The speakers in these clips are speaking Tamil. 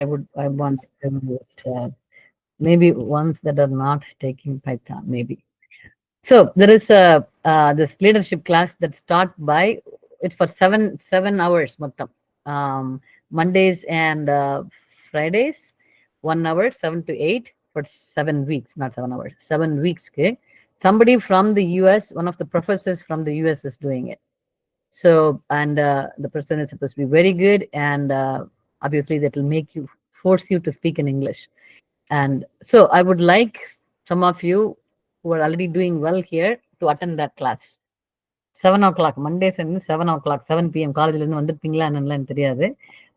I want them that maybe ones that are not taking Python, maybe. So there is a this leadership class that start by it's for seven hours mottam. Mondays and Fridays, 1 hour, 7 to 8 for 7 weeks, not 7 hours, 7 weeks. Okay, somebody from the US, one of the professors from the US is doing it. So and the person is supposed to be very good, and obviously that will make you force you to speak in English. And so I would like some of you who are already doing well here to attend that class. 7 o'clock, Mondays and 7 o'clock, 7 p.m. காலேஜ்ல இருந்து வந்திருப்பீங்களா என்னன்னு எனக்கு தெரியாது.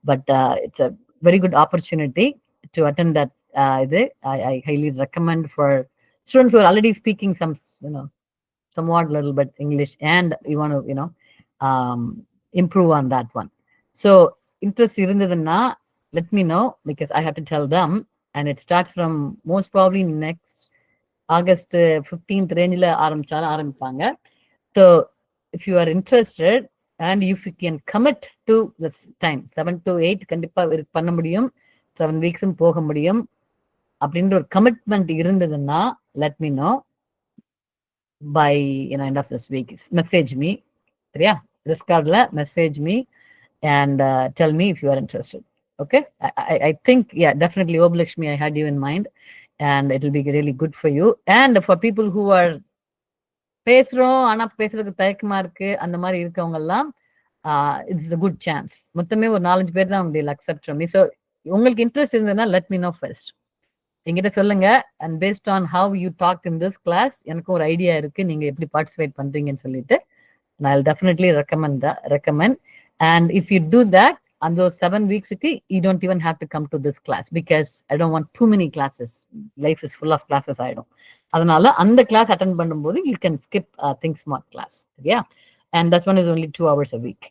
But it's a very good opportunity to attend that. I highly recommend for students who are already speaking some, somewhat little bit English, and you want to, um, improve on that one. So interest இருந்ததுன்னா, let me know because I have to tell them, and it starts from most probably next August 15th range ஆரம்பிப்பாங்க. So if you are interested and if you can commit to this time 7 to 8 கண்டிப்பா பண்ண முடியும், 7 weeks போக முடியும் அப்படின்ற ஒரு கமிட்மெண்ட் இருந்ததுன்னா let me know by end of this week. Message me, சரியா? Discordல message me and tell me if you are interested. Okay, I think, yeah, definitely Obalakshmi, I had you in mind, and it will be really good for you. And for people who are பேசுறோம் ஆனா பேசுறதுக்கு தயக்கமா இருக்கு அந்த மாதிரி இருக்கவங்க எல்லாம், இட்ஸ் a குட் சான்ஸ். மொத்தமே ஒரு 4-5 பேர் தான் they will accept from me. So உங்களுக்கு இன்ட்ரெஸ்ட் இருந்ததுன்னா let me know first. என்கிட்ட சொல்லுங்க, and based on how you talked in this class எனக்கு ஒரு ஐடியா இருக்கு நீங்க எப்படி பார்ட்டிசிபேட் பண்றீங்கன்னு சொல்லிட்டு, and I'll definitely recommend. And if you do that, on those 7 weeks you don't even have to come to this class because I don't want too many classes. Life is full of classes ஆயிடும். அதனால அந்த கிளாஸ் அட்டென்ட் பண்ணும்போது you can skip think smart class. Yeah, and that one is only 2 hours a week.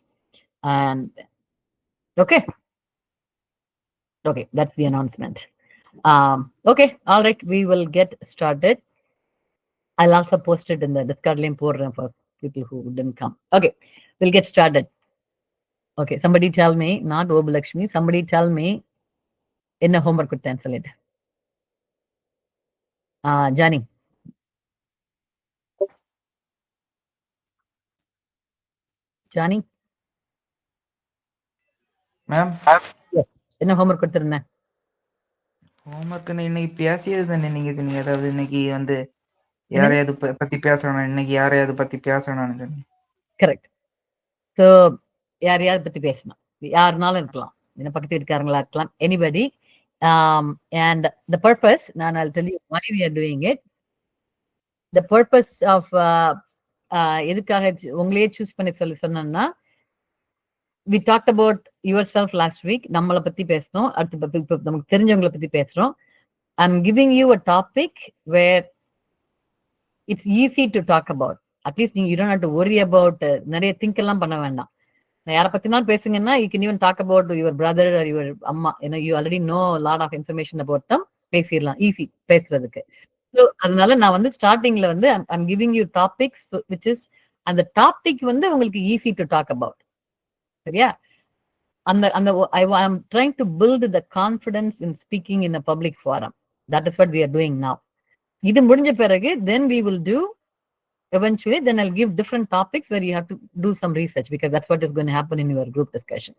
And okay, that's the announcement. Okay, all right, we will get started. I'll also post it in the Discord link for people who didn't come. Okay, we'll get started. Okay, somebody tell me, not Obalakshmi, somebody tell me என்ன homework கொடுத்தேன்னு சொல்லிட்டு. Johnny. Johnny? மேம், என்ன homework கொடுத்திருந்தேன்? ஹோம்ஒர்க் இன்னைக்கு பேசியது தானே நீங்க சொன்னீங்க. அதாவது இன்னைக்கு வந்து யாரையாவது பத்தி பேசணும், இன்னைக்கு யாரையாவது பத்தி பேசணும்னு சொன்னீங்க. கரெக்ட். ஸோ யாரையாவது பத்தி பேசணும், யாருனாலும் இருக்கலாம், என்ன பக்கத்து வீட்டுக்காரங்களா இருக்கலாம், anybody. And the purpose, I'll tell you why we are doing it. The purpose of எதுக்காக உங்களையே சூஸ் பண்ணி சொன்னா, we talked about yourself last week. நம்மளை பத்தி பேசணும், அடுத்து நமக்கு தெரிஞ்சவங்களை பத்தி பேசுறோம். I'm giving you a topic where it's easy to talk about. At least you don't have to worry about நிறைய திங்க் எல்லாம் பண்ண வேண்டாம். யாரை பத்தினாலும் பேசுங்கன்னா you can even talk about your brother or your அம்மா. You already know a lot of information about them. பேசிடலாம், ஈஸி பேசுறதுக்கு. ஸோ அதனால நான் வந்து ஸ்டார்டிங்ல வந்து I'm giving you topics which is அந்த டாபிக் வந்து உங்களுக்கு ஈஸி டு டாக் அபவுட். சரியா? அந்த அந்த I am trying to build the confidence in speaking in a public forum. That is what we are doing now. இது முடிஞ்ச பிறகு then we will do eventually, then I'll give different topics where you have to do some research because that's what is going to happen in your group discussion.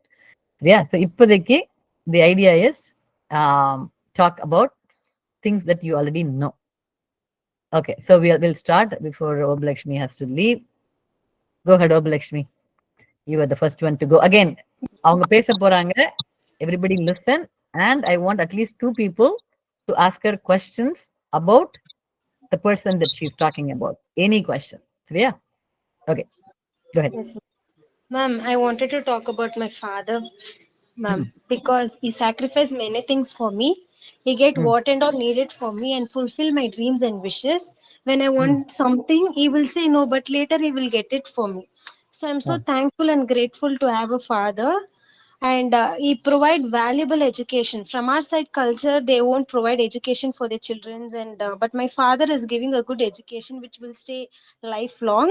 Yeah, so இப்போதைக்கு the idea is talk about things that you already know. Okay, so we'll start before Obalakshmi has to leave. Go ahead, Obalakshmi. You are the first one to go. Again, அவங்க பேச போறாங்க. Everybody listen, and I want at least 2 people to ask her questions about the person that she's talking about. Any question. Yeah? Okay, go ahead. Yes, ma'am. I wanted to talk about my father, ma'am, because he sacrificed many things for me. He get what and all needed for me and fulfill my dreams and wishes. When I want something, he will say no, but later he will get it for me. So I'm so thankful and grateful to have a father. And he provide valuable education. From our side culture, they won't provide education for their children, and but my father is giving a good education which will stay lifelong.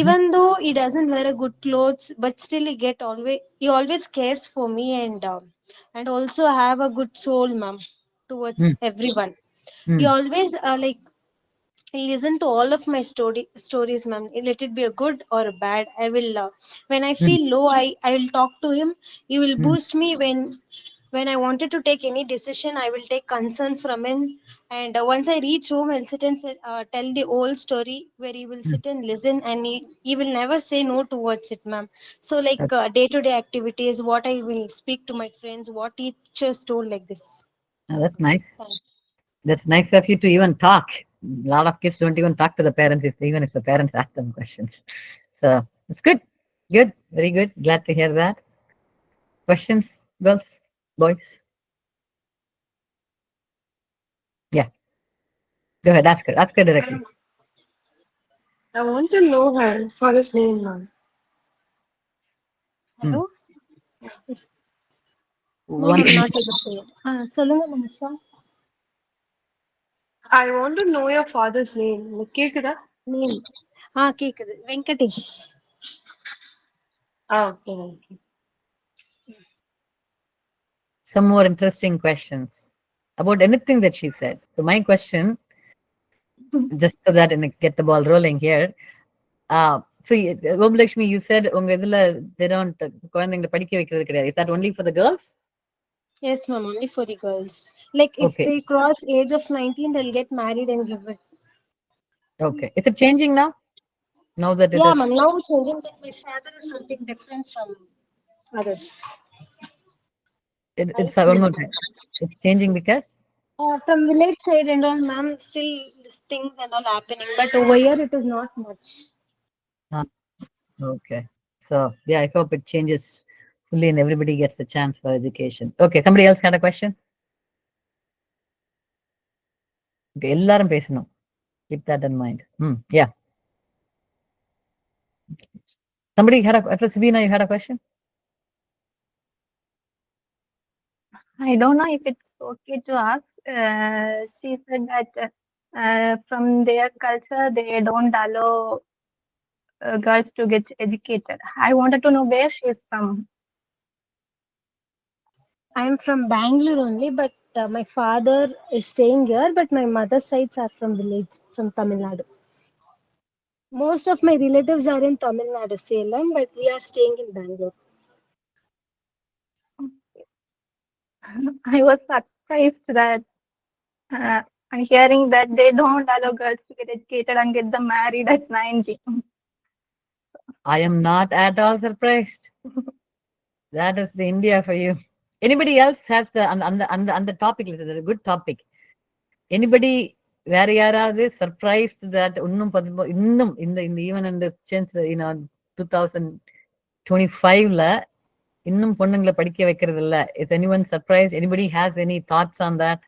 Even though he doesn't wear a good clothes, but still he always cares for me, and and also have a good soul, ma'am, towards everyone. He Mm. always listen to all of my stories, ma'am. Let it be a good or a bad. I will when I Mm. feel low, I will talk to him. He will Mm. boost me when I wanted to take any decision. I will take concern from him. And once I reach home, I'll sit and tell the whole story where he will Mm. sit and listen, and he will never say no towards it, ma'am. So like Okay. day-to-day activities, what I will speak to my friends, what teachers told like this. Oh, that's nice. Thank That's nice of you to even talk. A lot of kids don't even talk to the parents, even if the parents ask them questions. So it's good. Good. Very good. Glad to hear that. Questions, girls, boys? Yeah. Go ahead. Ask her. Ask her directly. I want to know her father's name, ma'am. Hmm. Hello? Yes. No, One ma'am, thing. not able to. சொல்லுங்க மனுஷா. I want to know your father's name. கேக்குதா? நேம் கேக்குது. Venkatesh. Okay, okay. Some more interesting questions about anything that she said. So my question, just so that I get the ball rolling here. So Gopalakshmi, you said உங்க இதுல they don't குழந்தைங்களை படிக்க வைக்கிறது கிடையாது. Is that only for the girls? Yes, ma'am, only for the girls. Like if Okay. they cross age of 19, they'll get married and give it. Okay. Is it changing now? Now that it Yeah, is, ma'am. Now changing that my father is something different from others. I it's feel one more that. time. It's changing because? From village side and all, ma'am, still these things and all happening. But over here, it is not much. Ah, okay. So yeah, I hope it changes fully and everybody gets the chance for education. Okay. Somebody else had a question? Okay. எல்லாரும் பேசணும். Keep that in mind. Yeah. Somebody had a, Sabina, you had a question? I don't know if it's okay to ask. She said that from their culture, they don't allow girls to get educated. I wanted to know where she's from. I'm from Bangalore only, but my father is staying here. But my mother's sides are from village, from Tamil Nadu. Most of my relatives are in Tamil Nadu, Salem, but we are staying in Bangalore. I was surprised that I'm hearing that they don't allow girls to get educated and get them married at 19. I am not at all surprised. That is the India for you. Anybody else has the on the topic list? It's a good topic. Anybody வேற யாராவது surprised that இன்னும் இந்த even in the sense, 2025ல இன்னும் பொண்ணுங்களை படிக்க வைக்கிறது இல்ல? Is anyone surprised? Anybody has any thoughts on that?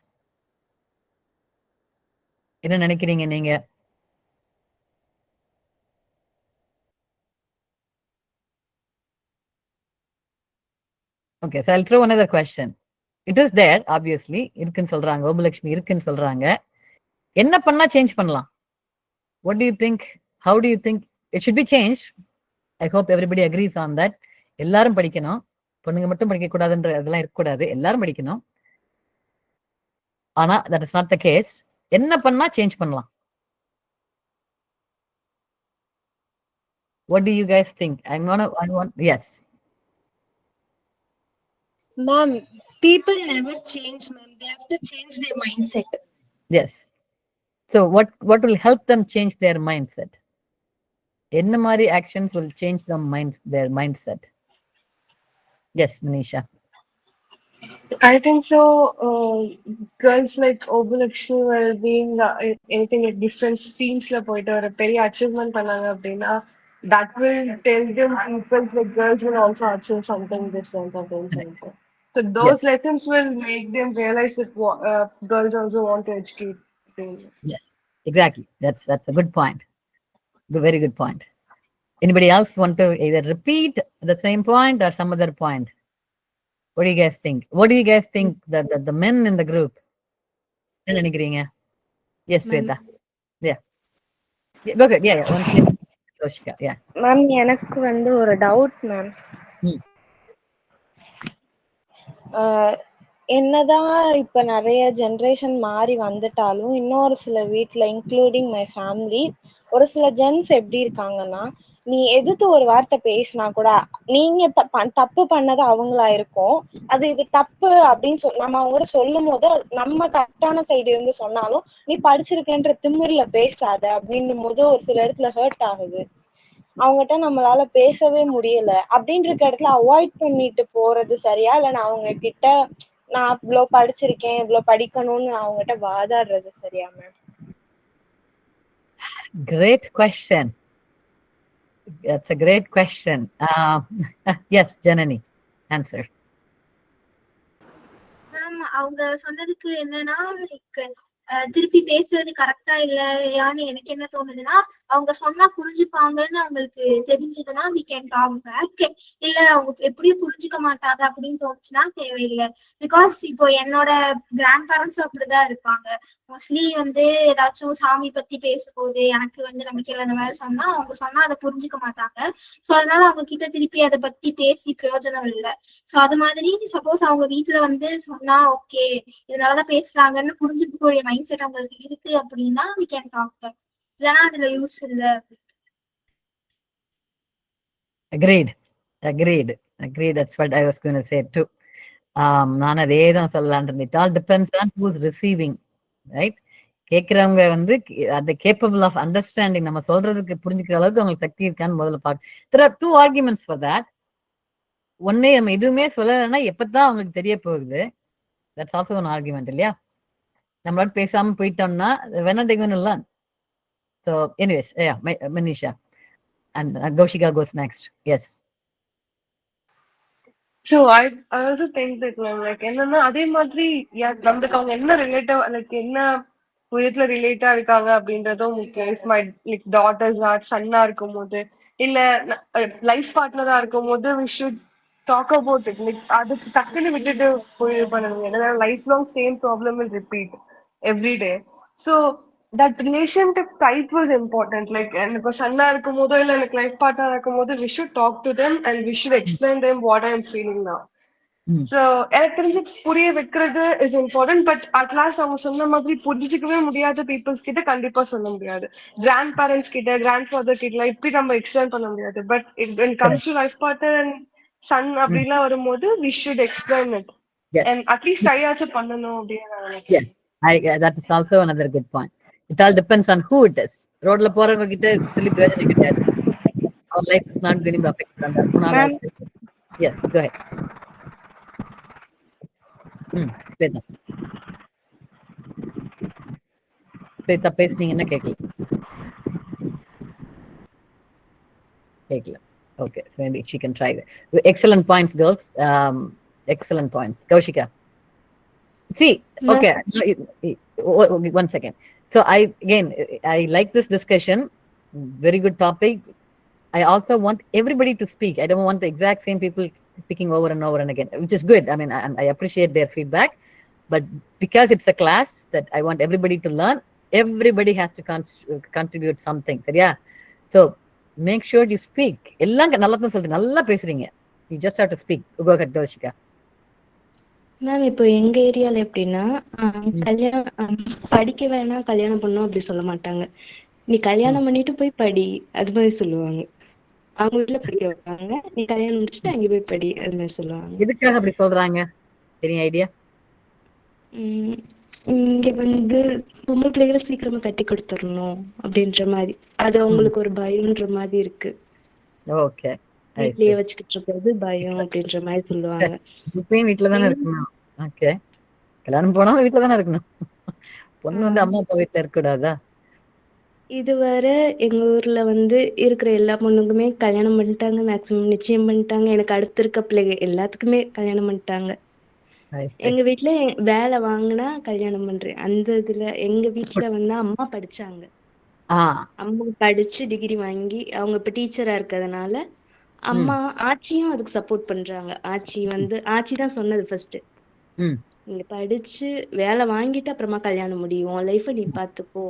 என்ன நினைக்கிறீங்க நீங்க? Okay, so I'll throw another question. It is there, obviously. இருக்குன்னு சொல்றாங்க. கோபலட்சுமி இருக்குன்னு சொல்றாங்க. என்ன பண்ணா சேஞ்ச் பண்ணலாம்? What do you think? How do you think it should be changed? I hope everybody agrees on that. எல்லாரும் படிக்கணும். பொண்ணுங்க மட்டும் படிக்க கூடாதுன்ற அதெல்லாம் இருக்கக்கூடாது. எல்லாரும் படிக்கணும். ஆனா that is not the case. என்ன பண்ணா சேஞ்ச் பண்ணலாம்? What do you guys think? Yes. Ma'am, people never change, ma'am. They have to change their mindset. Yes. So what will help them change their mindset? என்ன மாதிரி actions will change their mindset? Yes, Manisha. I think so. Girls like Obulakshmi will be in anything like different streams la போயிட்டு ஒரு பெரிய achievement பண்ணாங்க அப்படின்னா that will tell them people like girls will also achieve something different அப்படின்னு சொல்லிட்டு. So those Yes. lessons will make them realize that girls also want to educate. Yes, exactly. That's a good point. Very good point. Anybody else want to either repeat the same point or some other point? What do you guys think? What do you guys think that the men in the group? என்ன நினைக்கிறீங்க? Yes, Sweta. Yeah. Go ahead. Yeah. Once you, Toshika. Yes. Ma'am எனக்கு வந்து ஒரு டவுட் மேம். என்னதான் இப்ப நிறைய ஜென்ரேஷன் மாறி வந்துட்டாலும் இன்னொரு சில வீட்ல இன்க்ளூடிங் மை ஃபேமிலி ஒரு சில ஜென்ஸ் எப்படி இருக்காங்கன்னா, நீ எதிர்த்து ஒரு வார்த்தை பேசினா கூட நீங்க தப்பு பண்ணது அவங்களா இருக்கும், அது இது தப்பு அப்படின்னு நம்ம அவங்க சொல்லும் போது நம்ம கரெக்டான சைடு இருந்து சொன்னாலும் நீ படிச்சிருக்கேன்ற திமிர்ல பேசாத அப்படின்னும் போது ஒரு சில இடத்துல ஹர்ட் ஆகுது. அவங்ககிட்ட நம்மளால பேசவே முடியல அப்படின்ற இடத்துல அவாய்ட் பண்ணிட்டு போறது சரியா, இல்ல நான் அவங்க கிட்ட நான் இவ்வளவு படிச்சிருக்கேன் இவ்வளவு படிக்கணும்னு நான் அவங்ககிட்ட வாதாடுறது சரியா ma'am? Great question. That's a great question. Yes, Janani, answer. Ma'am அவங்க சொன்னதுக்கு என்னன்னா, லைக் திருப்பி பேசுறது கரெக்டா இல்லையான்னு எனக்கு என்ன தோணுதுன்னா, அவங்க சொன்னா புரிஞ்சுப்பாங்கன்னு அவங்களுக்கு தெரிஞ்சதுன்னா we can talk back. இல்ல அவங்க எப்படியும் புரிஞ்சுக்க மாட்டாங்க அப்படின்னு தோணுச்சுன்னா தேவையில்லை. பிகாஸ் இப்போ என்னோட கிராண்ட் பேரண்ட்ஸும் அப்படிதான் இருப்பாங்க. மோஸ்ட்லி வந்து ஏதாச்சும் சாமி பத்தி பேசும்போது எனக்கு வந்து நம்பிக்கையில அந்த மாதிரி சொன்னா அவங்க சொன்னா அதை புரிஞ்சுக்க மாட்டாங்க. ஸோ அதனால அவங்க கிட்ட திருப்பி அதை பத்தி பேசி பிரயோஜனம் இல்லை. ஸோ அது மாதிரி சப்போஸ் அவங்க வீட்டுல வந்து சொன்னா ஓகே இதனாலதான் பேசுறாங்கன்னு புரிஞ்சுக்கக்கூடிய மைண்ட் செட் அவங்களுக்கு இருக்கு அப்படின்னா we can talk back. இல்லைன்னா அதுல யூஸ் இல்லை. Agreed. That's what I was going to say too. நான் அதே தான் சொல்லலான் இருந்தேன். It all depends on who's receiving, right? கேட்கிறவங்க வந்து அந்த கேப்பபிள் ஆஃப் அண்டர்ஸ்டாண்டிங் நம்ம சொல்றதுக்கு புரிஞ்சுக்கிற அளவுக்கு அவங்களுக்கு சக்தி இருக்கான்னு முதல்ல பார்க்க. There are two arguments for that. ஒன்னே நம்ம எதுவுமே சொல்லலைன்னா எப்பதான் அவங்களுக்கு தெரிய போகுது. That's also an argument, இல்லையா? நம்மளோட பேசாம போயிட்டோம்னா when are they going to learn? So anyways, yeah, Manisha and Kaushika goes next. Yes. So I also think that like என்னன்னா அதே மாதிரி நம்மளுக்கு அவங்க என்ன ரிலேட்டிவ் லைக் என்ன விதத்துல ரிலேட்டா இருக்காங்க அப்படின்றதும் முக்கியம். If my like daughters chana இருக்கும் போது இல்ல லைஃப் பார்ட்னரா இருக்கும் போது we should talk about it. Like அதுக்கு டக்குன்னு விட்டுட்டு போய் பண்ணுங்க. ஏன்னா life long same problem will repeat every day. So that relationship type was important. Like எனக்கு சன்னா இருக்கும் போதோ இல்ல எனக்கு லைஃப் பார்ட்னர் இருக்கும் போது we should talk to them and we should explain them what I am feeling now. So எனக்கு தெரிஞ்சு புரிய வைக்கிறது is important. But at last அவங்க சொன்ன மாதிரி புரிஞ்சுக்கவே முடியாத பீப்புள்ஸ் கிட்ட கண்டிப்பா சொல்ல முடியாது. கிராண்ட் பேரண்ட்ஸ் கிட்ட கிராண்ட் ஃபாதர் கிட்ட இப்படி நம்ம எக்ஸ்பிளைன் பண்ண முடியாது. But when it comes to life partner and son அப்படிலாம் வரும்போது we should explain it. Yes. And at least ட்ரையாச்சும் பண்ணணும் அப்படின்னு நான் நினைக்கிறேன். Yes, that is also another good point. It all depends on who it is. ரோட்ல போறவங்க கிட்ட சொல்லி பிரயோஜனம் கிடையாது. Our life is not going to be affected on that. Yes, go ahead. Shweta பேசுனீங்க என்ன கேட்கல. Okay, maybe she can try that. Excellent points, girls. Excellent points. Kaushika. See, okay, one second. So I like this discussion. Very good topic. I also want everybody to speak. I don't want the exact same people speaking over and over and again, which is good. I mean, I appreciate their feedback, but because it's a class that I want everybody to learn, everybody has to contribute something. Yeah. So make sure you speak. எல்லாம் நல்லா தான் சொல்றீங்க, நல்லா பேசுறீங்க. You just have to speak. Go ahead, Kaushika. Ma'am இப்போ எங்க ஏரியால எப்படின்னா கல்யாணம் படிக்க வேணாம் கல்யாணம் பண்ணும் அப்படி சொல்ல மாட்டாங்க. நீ கல்யாணம் பண்ணிட்டு போய் படி அது மாதிரி சொல்லுவாங்க. அவங்க வீட்டுல படிக்க வைப்பாங்க, நீ கல்யாணம் முடிச்சுட்டு அங்க போய் படி அது மாதிரி சொல்லுவாங்க. எதுக்காக அப்படி சொல்றாங்க? any idea? இங்க வந்து பொம்பளை பிள்ளைகளை சீக்கிரமா கட்டி கொடுத்துடணும் அப்படின்ற மாதிரி, அது அவங்களுக்கு ஒரு பயம்ன்ற மாதிரி இருக்கு. ஓகே, வீட்லயே வச்சுக்கிட்டு இருக்கிறது பயம் அப்படின்ற மாதிரி சொல்லுவாங்க. இப்பயும் வீட்டுல தானே இருக்கணும். ஓகே, கல்யாணம் போனாலும் வீட்டுல தானே இருக்கணும். பொண்ணு வந்து அம்மா அப்பா வீட்டுல இருக்க கூடாதா? இதுவரை எங்க ஊர்ல வந்து இருக்கிற எல்லா பொண்ணுக்குமே கல்யாணம் பண்ணிட்டாங்க, மேக்சிமம் நிச்சயம் பண்ணிட்டாங்க. எனக்கு அடுத்து இருக்க பிள்ளைங்க எல்லாத்துக்குமே கல்யாணம் பண்ணிட்டாங்க. எங்க வீட்டுல வேலை வாங்கினா கல்யாணம் பண்றேன் அந்த இதுல. எங்க வீட்டுல வந்து அம்மா படிச்சாங்க, அம்மா படிச்சு டிகிரி வாங்கி அவங்க இப்ப டீச்சரா இருக்கிறதுனால அம்மா ஆச்சியும் அதுக்கு சப்போர்ட் பண்றாங்க. ஆச்சி தான் சொன்னது ஃபர்ஸ்ட், நீங்க படிச்சு வேலை வாங்கிட்டு அப்புறமா கல்யாணம் முடியும், லைஃப நீ பாத்துக்கோ,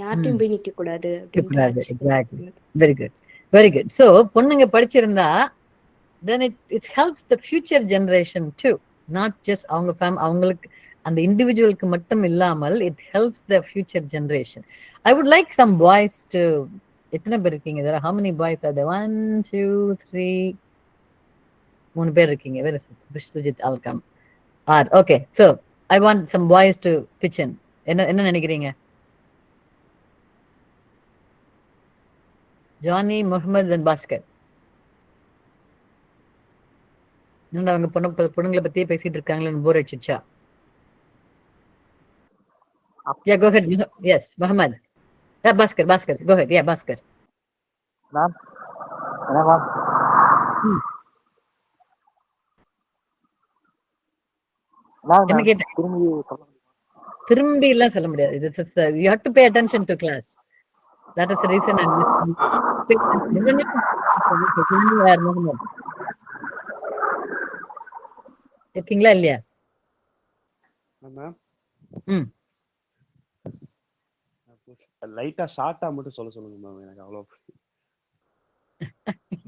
யார்ட்டையும் போய் நிக்க கூடாது அப்படின்னு. Very good, very good. So பொண்ணுங்க படிச்சிருந்தா then it helps the future generation too. Not just அவங்களுக்கு அந்த இண்டிவிஜுவலுக்கு மட்டும் இல்லாமல் it helps the future generation. I would like some boys to, எத்தனை பேர் இருக்கீங்க there? How many boys are there? 1 2 3 3 பேர் இருக்கீங்க. வேற விஷ்ணுஜித் அல்கம் are okay. So I want some boys to pitch in. என்ன நினைக்கிறீங்க? Johnny, Mohammed and Bhaskar. என்னடா அவங்க பொண்ணுங்களை பத்தியே பேசிட்டு இருக்காங்களேன்னு போர் அடிச்சிச்சா? Yeah, go ahead. Yes, Muhammad. Yeah, Bhaskar, go ahead. Yeah, Bhaskar. Ma'am, ma'am. என்ன கேட்டேன்? திரும்பி எல்லாம் சொல்ல முடியாது. You have to pay attention to class. That is the reason I'm இருக்கீங்களா இல்லையா? லைட்டா ஷார்ட்டா மட்டும் சொல்லுங்க மேம், எனக்கு அவ்வளவு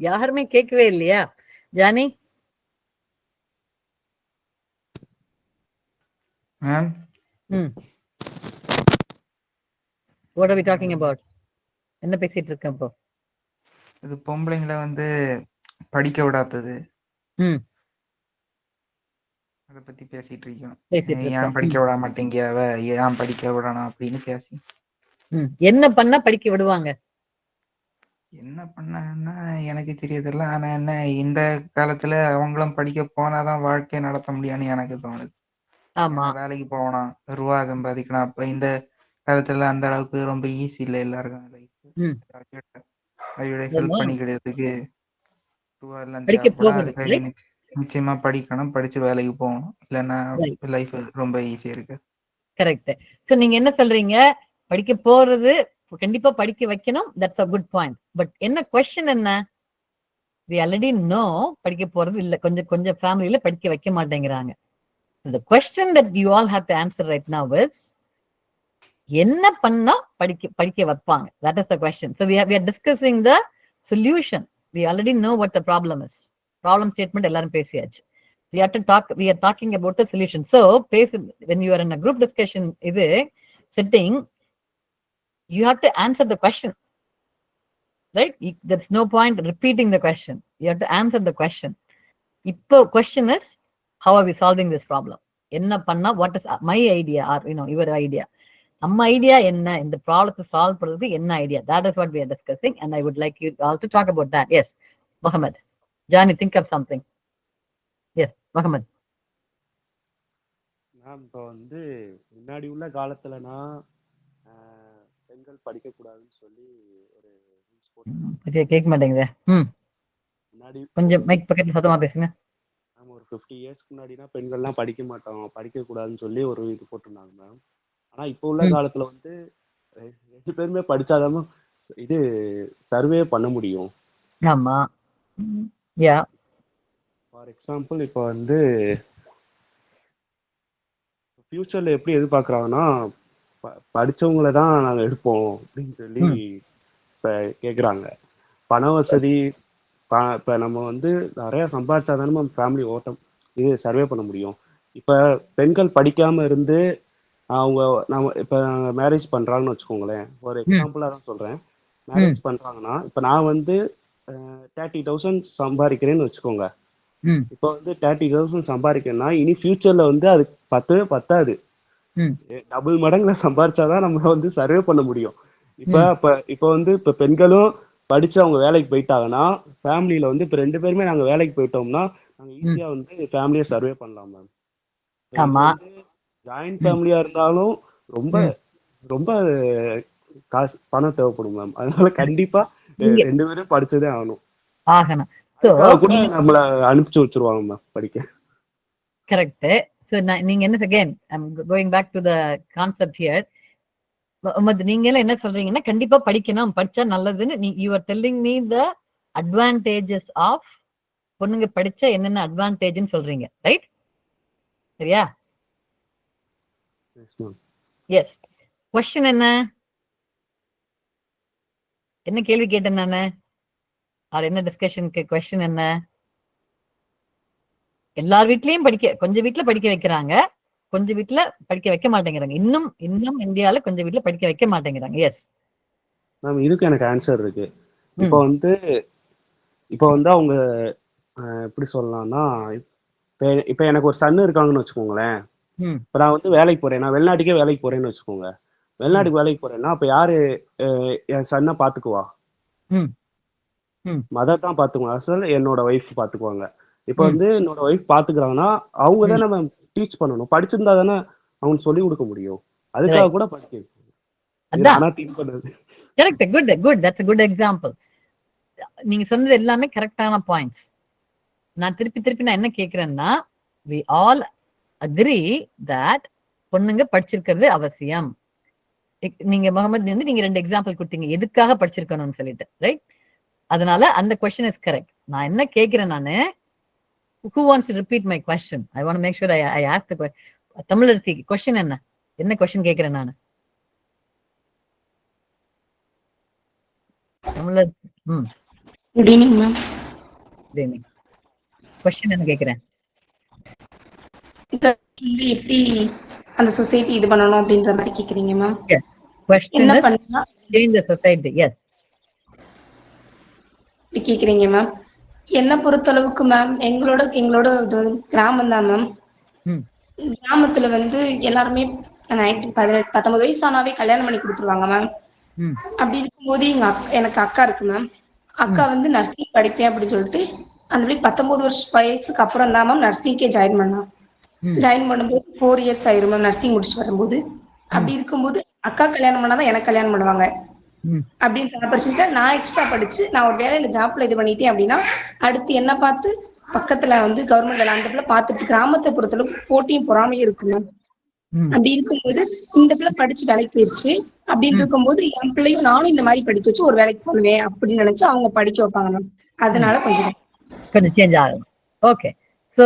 யாருமே கேட்கவே இல்லையா? Johnny ma'am, what are we talking about? என்ன பேசிட்டு இருக்கேன் இப்போ? இது பொம்பளைங்களை வந்து படிக்க விடாதது, அத பத்தி பேசிட்டு இருக்கோம். ஏன் படிக்க விட மாட்டேங்க, ஏன் படிக்க விடணும் அப்படின்னு பேசி. என்ன பண்ணா படிக்க விடுவாங்க? என்ன பண்ணா எனக்கு தெரியதில்ல. ஆனா என்ன, இந்த காலத்துல அவங்களும் படிக்க போனாதான் வாழ்க்கையை நடத்த முடியும்னு எனக்கு தோணுது. ஆமா, வேலைக்கு போகணும், ரூபா சம்பாதிக்கணும். அப்ப இந்த காலத்துல அந்த அளவுக்கு ரொம்ப ஈஸி இல்ல எல்லாருக்கும். அதோட ஹெல்ப் பண்ணிக்கிறதுக்கு ரூபா எல்லாம் தேவைப்படும். அதுக்காக நிச்சயமா படிக்கணும், படிச்சு வேலைக்கு போகணும். இல்லைன்னா லைஃப் ரொம்ப ஈஸியா இருக்கு. கரெக்ட். சோ நீங்க என்ன சொல்றீங்க? படிக்க போறது கண்டிப்பா படிக்க வைக்கணும். That's a good point. But என்ன क्वेश्चन என்ன? we already know படிக்க போறது இல்ல, கொஞ்சம் ஃபேமிலில படிக்க வைக்க மாட்டேங்கிறாங்க. the question that you all have to answer right now is என்ன பண்ணா படிக்க வைப்பாங்க? that is the question. So we are discussing the solution. We already know what the problem is. Problem statement எல்லாரும் பேசியாச்சு. we are talking about the solution. So when you are in a group discussion இது sitting, you have to answer the question, right? There's no point repeating the question. You have to answer the question. இப்போ question is, how are we solving this problem? என்ன பண்ணா, what is my idea or your idea? நம்ம ஐடியா என்ன, இந்த ப்ராப்ளத்தை சால்வ் பண்றது என்ன idea? that is what we are discussing and I would like you all to talk about that. Yes, Mohammed. Johnny, think of something. Yes, Mohammed. Ma'am, இப்போ வந்து முன்னாடி உள்ள காலத்துலனா பெண்கள் படிக்க கூடாதுன்னு சொல்லி ஒரு ரூல்ஸ் போட்டு கேட்க மாட்டேங்குது. முன்னாடி கொஞ்சம் மைக் பக்கத்துல சத்தமா பேசுங்க. மேம், ஒரு 50 இயர்ஸ்க்கு முன்னாடினா பெண்கள்லாம் படிக்க மாட்டோம், படிக்க கூடாதுன்னு சொல்லி ஒரு இது போட்டிருந்தாங்க மேம். ஆனா இப்போ உள்ள காலத்துல வந்து 2 பேருமே படிச்சாதான் இது சர்வே பண்ண முடியும். ஆமா, யா. ஃபார் எக்ஸாம்பிள், இப்போ வந்து ஃபியூச்சர்ல எப்படி எதிர்பார்க்குறாங்கன்னா, படிச்சவங்களை தான் நாங்கள் எடுப்போம் அப்படின்னு சொல்லி இப்போ கேட்குறாங்க. பண வசதி, இப்போ நம்ம வந்து நிறையா சம்பாதிச்சாதானே நம்ம ஃபேமிலி ஓட்டம் இது சர்வே பண்ண முடியும். இப்போ பெண்கள் படிக்காமல் இருந்து நம்ம இப்போ மேரேஜ் பண்ணுறாங்கன்னு வச்சுக்கோங்களேன். ஒரு எக்ஸாம்பிளாக தான் சொல்கிறேன். மேரேஜ் பண்ணுறாங்கன்னா, இப்போ நான் வந்து 30,000 சம்பாதிக்கிறேன்னு வச்சுக்கோங்க. இப்போ வந்து 30,000 சம்பாதிக்கிறேன்னா இனி ஃபியூச்சர்ல வந்து அது பத்தாது, டபுள் மடங்குல சம்பாதிச்சாதான் நம்ம வந்து சர்வே பண்ண முடியும். இப்போ வந்து இப்போ பெண்களும் படிச்சு அவங்க வேலைக்கு போயிட்டாங்கன்னா, ஃபேமிலியில வந்து இப்போ 2 பேருமே நாங்க வேலைக்கு போயிட்டோம்னா நாங்க ஈஸியா வந்து ஃபேமிலியை சர்வே பண்ணலாம் மேம். ஜாயிண்ட் ஃபேமிலியா இருந்தாலும் ரொம்ப ரொம்ப காசு பணம் தேவைப்படும் மேம். அதனால கண்டிப்பா 2 பேரும் படிச்சதே ஆகணும். கூட நம்மள அனுப்பிச்சு வச்சிருவாங்க மேம் படிக்க. கரெக்ட். சோ நீங்க என்ன, again I'm going back to the concept here. நீங்க எல்லாம் என்ன சொல்றீங்கன்னா, கண்டிப்பா படிக்கணும், படிச்சா நல்லதுன்னு you are telling me the advantages of பொண்ணுங்க படிச்சா என்னென்ன அட்வான்டேஜ்னு சொல்றீங்க, ரைட்? சரியா? எஸ். क्वेश्चन என்ன கேள்வி கேட்டேன் நானு? ஆர் என்ன டிஸ்கஷனுக்கு क्वेश्चन என்ன? எல்லார் வீட்லயும் கொஞ்சம் வீட்டுல படிக்க வைக்கிறாங்க, கொஞ்சம் வீட்டுல படிக்க வைக்க மாட்டேங்கிறாங்க. இன்னும் இந்தியால கொஞ்சம் வீட்டுல படிக்க வைக்க மாட்டேங்கிறாங்க. எஸ் மேம், இதுக்கு எனக்கு ஆன்சர் இருக்கு. இப்போ வந்து அவங்க எப்படி சொல்லலாம்னா, இப்போ எனக்கு ஒரு சன்னு இருக்காங்கன்னு வச்சுக்கோங்களேன். இப்போ நான் வந்து வேலைக்கு போறேன், நான் வெளிநாட்டுக்கே வேலைக்கு போறேன்னு வச்சுக்கோங்க. வெளிநாட்டுக்கு வேலைக்கு போறேன்னா அப்ப யாரு என் சன்னை பாத்துக்குவா? மதர் தான் பாத்துக்குவாங்க. அசல் என்னோட ஒய்ஃப் பாத்துக்குவாங்க. இப்போ வந்து என்னோட ஒய்ஃப் பாத்துக்கிறாங்கன்னா அவங்க தான் நம்ம டீச் பண்ணணும். படிச்சிருந்தா தானே அவங்க சொல்லி கொடுக்க முடியும். அதுக்காக கூட படிக்க குட் எக்ஸாம்பிள். நீங்க சொன்னது எல்லாமே கரெக்டான பாயிண்ட்ஸ். நான் திருப்பி நான் என்ன கேக்குறேன்னா, we all agree that பொண்ணுங்க படிச்சிருக்கிறது அவசியம். நீங்க முகமது வந்து நீங்க 2 எக்ஸாம்பிள் கொடுத்தீங்க எதுக்காக படிச்சிருக்கணும்னு சொல்லிட்டு, ரைட்? அதனால அந்த question is correct. நான் என்ன கேக்குறேன் நானு, who wants to repeat my question? I want to make sure I ask the question. தமிழர்த்தி question என்ன question கேக்குறேன் நானு? தமிழர் good evening ma'am. Good evening. question என்ன கேக்குறேன்? எப்படி அந்த சொசைட்டி இது பண்ணணும் அப்படின்ற மாதிரி கேக்குறீங்க ma'am? question is change the society. yes கேக்குறீங்க மேம். என்ன பொறுத்தளவுக்கு மேம், எங்களோட கிராமம் தான் மேம். கிராமத்துல வந்து எல்லாருமே 19 வயசு ஆனாவே கல்யாணம் பண்ணி கொடுத்துருவாங்க மேம். அப்படி இருக்கும்போது எனக்கு அக்கா இருக்கு மேம். அக்கா வந்து நர்சிங் படிப்பேன் அப்படின்னு சொல்லிட்டு அந்த மாதிரி 19 வயசுக்கு அப்புறம் தான் மேம் நர்சிங்கே ஜாயின் பண்ணா. ஜாயின் பண்ணும்போது 4 இயர்ஸ் ஆயிரும் மேம் நர்சிங் முடிச்சுட்டு வரும்போது. அப்படி இருக்கும்போது அக்கா கல்யாணம் பண்ணாதான் எனக்கு கல்யாணம் பண்ணுவாங்க அப்படின்ற ஆப்பர்ச்சுனிட்டி நான் எக்ஸ்ட்ரா படிச்சு நான் ஒரு வேலையில ஜாப்ல இது பண்ணிட்டேன் அப்படின்னா அடுத்து என்ன பார்த்து பக்கத்துல வந்து கவர்மெண்ட் வேலை அந்த பிள்ளை பார்த்துட்டு கிராமத்தை பொறுத்தளவுக்கு போட்டியும் பொறாமையும் இருக்கு மேம். அப்படி இருக்கும்போது இந்த பிள்ளை படிச்சு வேலைக்கு போயிடுச்சு அப்படின்னு இருக்கும்போது என் பிள்ளையும் நானும் இந்த மாதிரி படிக்க வச்சு ஒரு வேலைக்கு போடுவேன் அப்படின்னு நினைச்சு அவங்க படிக்க வைப்பாங்க மேம். அதனால கொஞ்சம் சேஞ்ச் ஆகும். ஓகே, சோ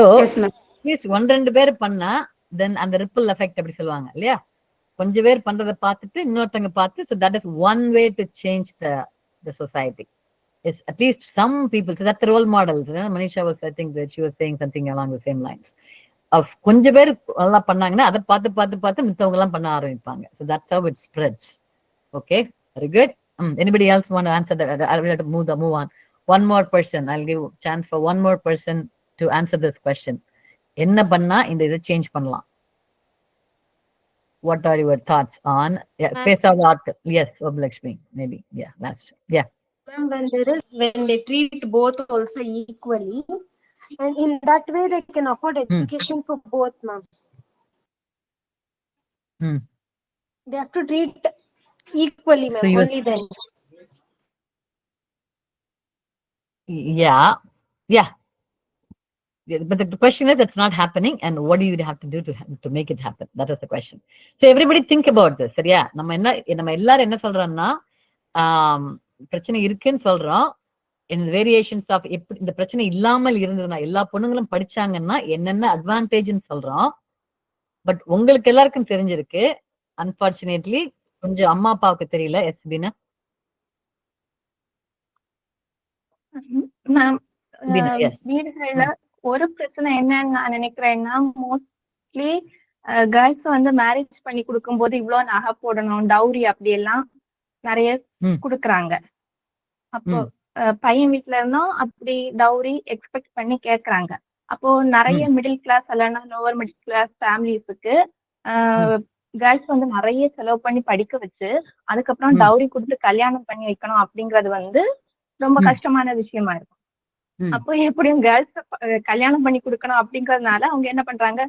அட்லீஸ்ட் 1-2 பேர் பண்ணா தென் அந்த ரிப்பிள் எஃபெக்ட் அப்படி சொல்லுவாங்க இல்லையா? கொஞ்சம் பேர் பண்றதை பார்த்துட்டு இன்னொருத்தங்க பார்த்து, so that is one way to change the society. Is at least some people, so that's the role models. Manisha was, I think that she was saying something along the same lines of கொஞ்சம் பேர் எல்லாம் பண்ணாங்கன்னா அதை பார்த்து மித்தவங்க எல்லாம் பண்ண ஆரம்பிப்பாங்க. So that's how it spreads. Okay, very good. Anybody else want to answer that? I will have to move on. One more person. I'll give chance for one more person to answer this question. என்ன பண்ணா இந்த இதை சேஞ்ச் பண்ணலாம்? What are your thoughts on பேசாத ஆட்கள்? Yes, Obhalakshmi, maybe. Yeah, last. Yeah. Ma'am, when they treat both also equally, and in that way they can afford education for both, ma'am. They have to treat equally, ma'am. So only then. Yeah. But the question is that's not happening, and what do you have to do to make it happen? That is the question. So everybody think about this. சரியா? நம்ம எல்லாரும் என்ன சொல்றோம்னா, பிரச்சனை இருக்குன்னு சொல்றோம். இந்த வேரியேஷன்ஸ் ஆஃப் எப்படி இந்த பிரச்சனை இல்லாமல் இருந்ததுன்னா எல்லா பொண்ணுங்களும் படிச்சாங்கன்னா என்னென்ன அட்வான்டேஜ்னு சொல்றோம். பட் உங்களுக்கு எல்லாருக்கும் தெரிஞ்சிருக்கு, அன்பார்ச்சுனேட்லி கொஞ்சம் அம்மா அப்பாவுக்கு தெரியல. எஸ் பீனா? வீடுகள்ல ஒரு பிரச்சனை என்னன்னு நான் நினைக்கிறேன்னா, மோஸ்ட்லி கேர்ள்ஸ் வந்து மேரேஜ் பண்ணி கொடுக்கும் போது இவ்வளவு நகை போடணும், டவுரி அப்படி எல்லாம் நிறைய குடுக்குறாங்க. அப்போ பையன் வீட்டுல இருந்தும் அப்படி டவுரி எக்ஸ்பெக்ட் பண்ணி கேக்குறாங்க. அப்போ நிறைய மிடில் கிளாஸ் இல்லைன்னா லோவர் மிடில் கிளாஸ் ஃபேமிலிஸுக்கு கேர்ள்ஸ் வந்து நிறைய செலவு பண்ணி படிக்க வச்சு அதுக்கப்புறம் டவுரி கொடுத்து கல்யாணம் பண்ணி வைக்கணும் அப்படிங்கறது வந்து ரொம்ப கஷ்டமான விஷயமா இருக்கும். அப்போ எப்படியும் கேர்ள்ஸ் கல்யாணம் பண்ணி கொடுக்கணும் அப்படிங்கறதுனால அவங்க என்ன பண்றாங்க,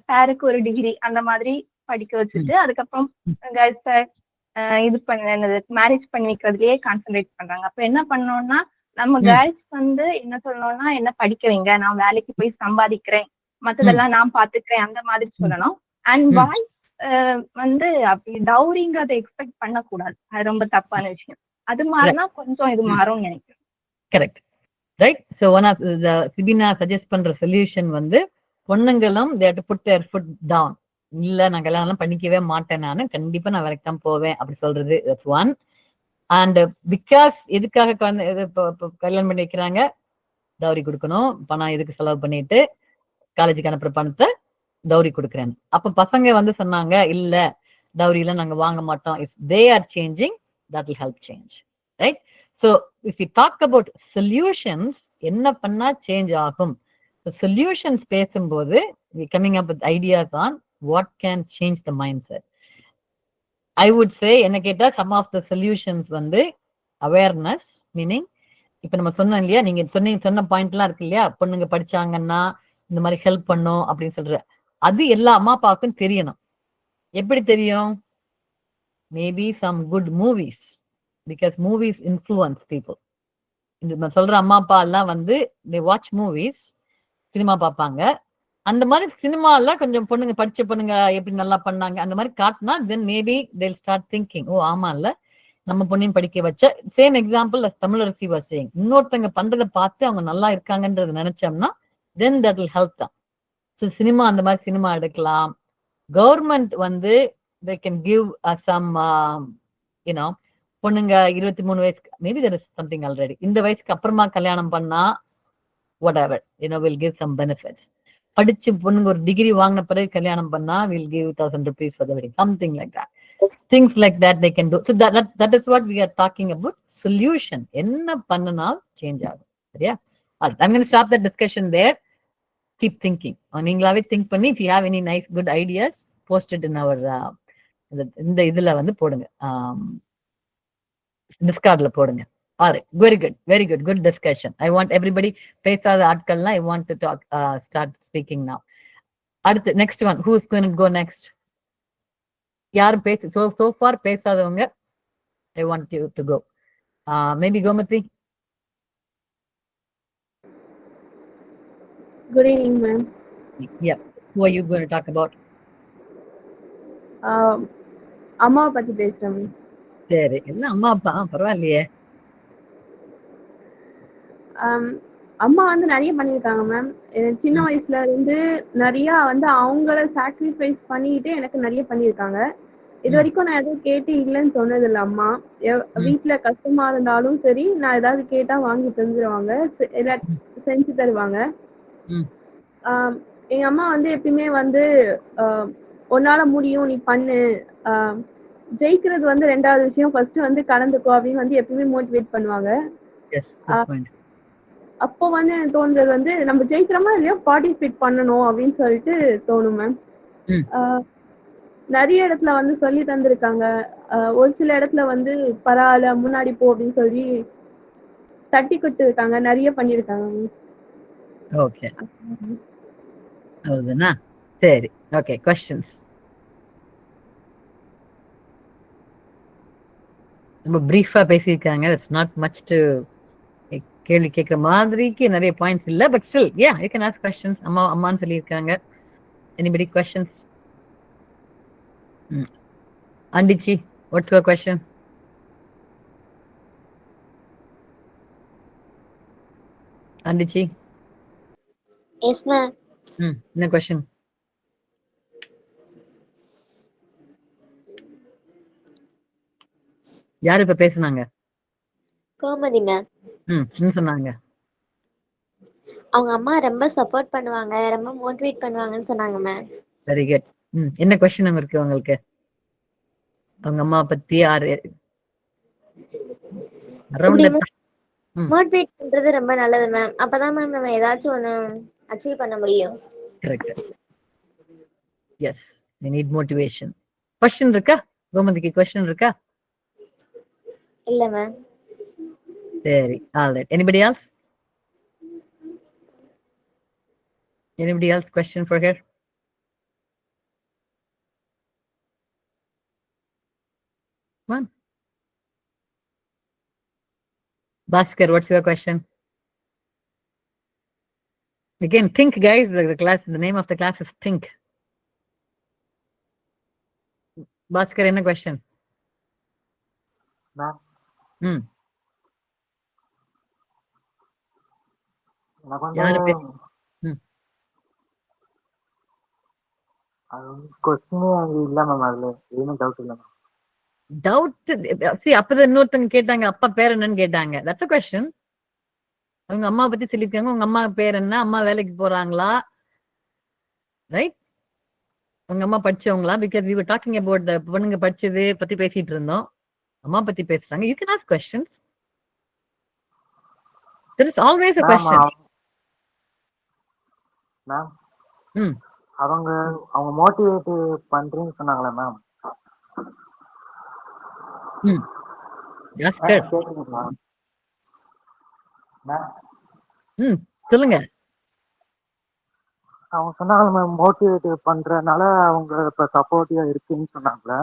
பேருக்கு ஒரு டிகிரி அந்த மாதிரி படிக்க வச்சுட்டு அதுக்கப்புறம் கேர்ள்ஸ இது பண்ணது மேரேஜ் பண்ணி வைக்கிறதுலயே கான்சென்ட்ரேட் பண்றாங்க. அப்ப என்ன பண்ணோம்னா, நம்ம கேர்ள்ஸ் வந்து என்ன சொல்லணும்னா, என்ன படிக்க வைங்க, நான் வேலைக்கு போய் சம்பாதிக்கிறேன், மத்ததெல்லாம் நான் பாத்துக்கிறேன் அந்த மாதிரி சொல்லணும். அண்ட் பாய் வந்து அப்படி டவுரிங்கிறத எக்ஸ்பெக்ட் பண்ணக்கூடாது. அது ரொம்ப தப்பான விஷயம். அது மாதிரினா கொஞ்சம் இது மாறும்னு நினைக்கிறேன். Correct, right. So one of the Sibina suggest பண்ற சொல்யூஷன் வந்து பொண்ணுங்களும் they have to put their foot down. இல்ல நான் கல்யாணம் பண்ணிக்கவே மாட்டேன், நானு கண்டிப்பா நான் வேலைக்கு தான் போவேன் அப்படி சொல்றது. that's one. And because எதுக்காக கல்யாணம் பண்ணி வைக்கிறாங்க, டவுரி கொடுக்கணும், பணம் இதுக்கு செலவு பண்ணிட்டு காலேஜுக்கு அனுப்புற பணத்தை டவுரி கொடுக்குறேன். அப்ப பசங்க வந்து சொன்னாங்க இல்ல டவுரியில நாங்க வாங்க மாட்டோம். If they are changing that will help change, right? So if you talk about solutions, என்ன பண்ணா சேஞ்ச் ஆகும்? சொல்யூஷன்ஸ் பேசும்போது coming up with ideas on what can change the mindset. I would say என்ன கேட்டா சம் ஆஃப் த சொல்யூஷன்ஸ் வந்து அவேர்னஸ், மீனிங் இப்ப நம்ம சொன்னோம் இல்லையா, நீங்க சொன்ன பாயிண்ட்லாம் இருக்கு இல்லையா, பொண்ணுங்க படிச்சாங்கன்னா இந்த மாதிரி ஹெல்ப் பண்ணும் அப்படின்னு சொல்ற, அது எல்லா அம்மா அப்பாவுக்கும் தெரியணும். எப்படி தெரியும்? Maybe some good movies, because movies influence people. இந்த சொல்ற அம்மா அப்பா எல்லாம் வந்து they watch மூவிஸ், சினிமா பார்ப்பாங்க. அந்த மாதிரி சினிமால கொஞ்சம் பொண்ணுங்க படிச்ச பொண்ணுங்க எப்படி நல்லா பண்ணாங்க அந்த மாதிரி காட்டினா தென் மேபி they'll start thinking, ஓ ஆமா இல்ல நம்ம பொண்ணையும் படிக்க வச்ச. Same example Tamilarasi was saying, இன்னொருத்தங்க பண்றதை பார்த்து அவங்க நல்லா இருக்காங்கன்றது நினைச்சோம்னா தென் தட் வில் ஹெல்ப் தான். ஸோ சினிமா அந்த மாதிரி சினிமா எடுக்கலாம். கவர்மெண்ட் வந்து they can give some பொண்ணுங்க 23 வயசுக்கு maybe there is something already, இந்த வயசுக்கு அப்புறமா கல்யாணம் பண்ணா whatever will give some benefits. படிச்சு பொண்ணுங்க ஒரு டிகிரி வாங்கின பிறகு கல்யாணம் பண்ணா will give 1000 rupees for the wedding, something like that. Things like that they can do. So that is what we are talking about. Solution என்ன பண்ணனால் சேஞ்ச் ஆகும். சரியா? I'm going to stop the discussion there. Keep thinking. நீங்களாவே திங்க் பண்ணி if you have any nice good ideas, post it in our இந்த இதுல வந்து போடுங்க, டிஸ்கார்ட்ல போடுங்க. Alright, very good discussion. I want everybody, பேசாத ஆட்கள்லாம் I want to talk, start speaking now. அடுத்து next one, who is going to go next? யாரும் பேச so far பேசாதவங்க I want you to go. Maybe Gomathi. Good evening, ma'am. Yeah, who are you going to talk about? அம்மாவை பத்தி பேசுறேன். சரி, எல்லாம் அம்மா அப்பா பரவாயில்லையே. அம்மா வந்து நிறைய பண்ணியிருக்காங்க மேம். சின்ன வயசுல இருந்து நிறைய வந்து அவங்கள சாக்ரிஃபைஸ் பண்ணிட்டு எனக்கு நிறைய பண்ணியிருக்காங்க. இது வரைக்கும் நான் எதுவும் கேட்டு இல்லைன்னு சொன்னது இல்லை. அம்மா வீட்டுல கஷ்டமா இருந்தாலும் சரி, நான் ஏதாவது கேட்டா வாங்கி தந்துருவாங்க, செஞ்சு தருவாங்க. எங்க அம்மா வந்து எப்பயுமே வந்து உன்னால முடியும், நீ பண்ணு, ஜெயிக்கிறது வந்து ரெண்டாவது விஷயம், ஃபர்ஸ்ட் வந்து கலந்துக்கோ அப்படின்னு வந்து எப்பயுமே மோட்டிவேட் பண்ணுவாங்க. அப்போ வந்து எனக்கு தோன்றது வந்து நம்ம ஜெயிக்கிறோமா இல்லையா பார்ட்டிசிபேட் பண்ணணும் அப்படின்னு சொல்லிட்டு தோணும் மேம். நிறைய இடத்துல வந்து சொல்லி தந்திருக்காங்க. ஒரு சில இடத்துல வந்து பரவாயில்ல முன்னாடி போ அப்படின்னு சொல்லி தட்டி கொடுத்து இருக்காங்க, நிறைய பண்ணிருக்காங்க. ஓகே, அதுதானா? சரி, ஓகே. क्वेश्चंस ரொம்ப பிரீஃபா பேசியிருக்காங்க. இட்ஸ் நாட் மச் டு கேள்வி கேட்குற மாதிரிக்கு நிறைய பாயிண்ட்ஸ் இல்லை, but still yeah you can ask questions. அம்மான்னு சொல்லியிருக்காங்க. Anybody questions? அண்டிச்சி, வாட்ஸ் யுவர் क्वेश्चन? அண்டிச்சி? Yes ma'am. என்ன क्वेश्चन? யாரு இப்ப பேசுனாங்க? கோமதி மேம். என்ன சொன்னாங்க? அவங்க அம்மா ரொம்ப சப்போர்ட் பண்ணுவாங்க, ரொம்ப மோட்டிவேட் பண்ணுவாங்கன்னு சொன்னாங்க மேம். Very good. என்ன क्वेश्चन இருக்கு உங்களுக்கு? அவங்க அம்மா பத்தி மோட்டிவேட் பண்றது ரொம்ப நல்லது மேம். அப்பதான் மேம் நம்ம ஏதாச்சும் ஒண்ணு அச்சீவ் பண்ண முடியும். Correct. Yes, we need motivation. Question இருக்கா? கோமதிக்கு क्वेश्चन இருக்கா? இல்ல மேம். சரி, all right. Anybody else? Anybody else question for her? Come on. Bhaskar, what's your question? Again, think, guys. The class, the name of the class is Think. Bhaskar, any question? Ma'am. யாரு கொஸ்டினே இல்ல மேம், அதுல எதுவும் டவுட் இல்ல மேம். டவுட் அப்பதான் இன்னொருத்தங்க கேட்டாங்க, அப்பா பேர் என்னன்னு கேட்டாங்க. That's a question. அவங்க அம்மா பத்தி சொல்லிருக்காங்க. உங்க அம்மா பேர் என்ன? அம்மா வேலைக்கு போறாங்களா? ரைட்? உங்க அம்மா படிச்சவங்களா? Because we were talking about the பொண்ணுங்க படிச்சது பத்தி பேசிட்டு இருந்தோம். அம்மா பத்தி பேசுறாங்க. You can ask questions. There is always a question. Ma'am hmm. அவங்க மோட்டிவேட் பண்றேன்னு சொன்னாங்களே மேம். ம். That's good. கேக்குதுங்களா மேம்? ம். சொல்லுங்க. அவங்க சொன்னாங்களே மேம், மோட்டிவேட் பண்றதுனால அவங்க இப்ப சப்போர்ட்டிவா இருக்குன்னு சொன்னாங்களே.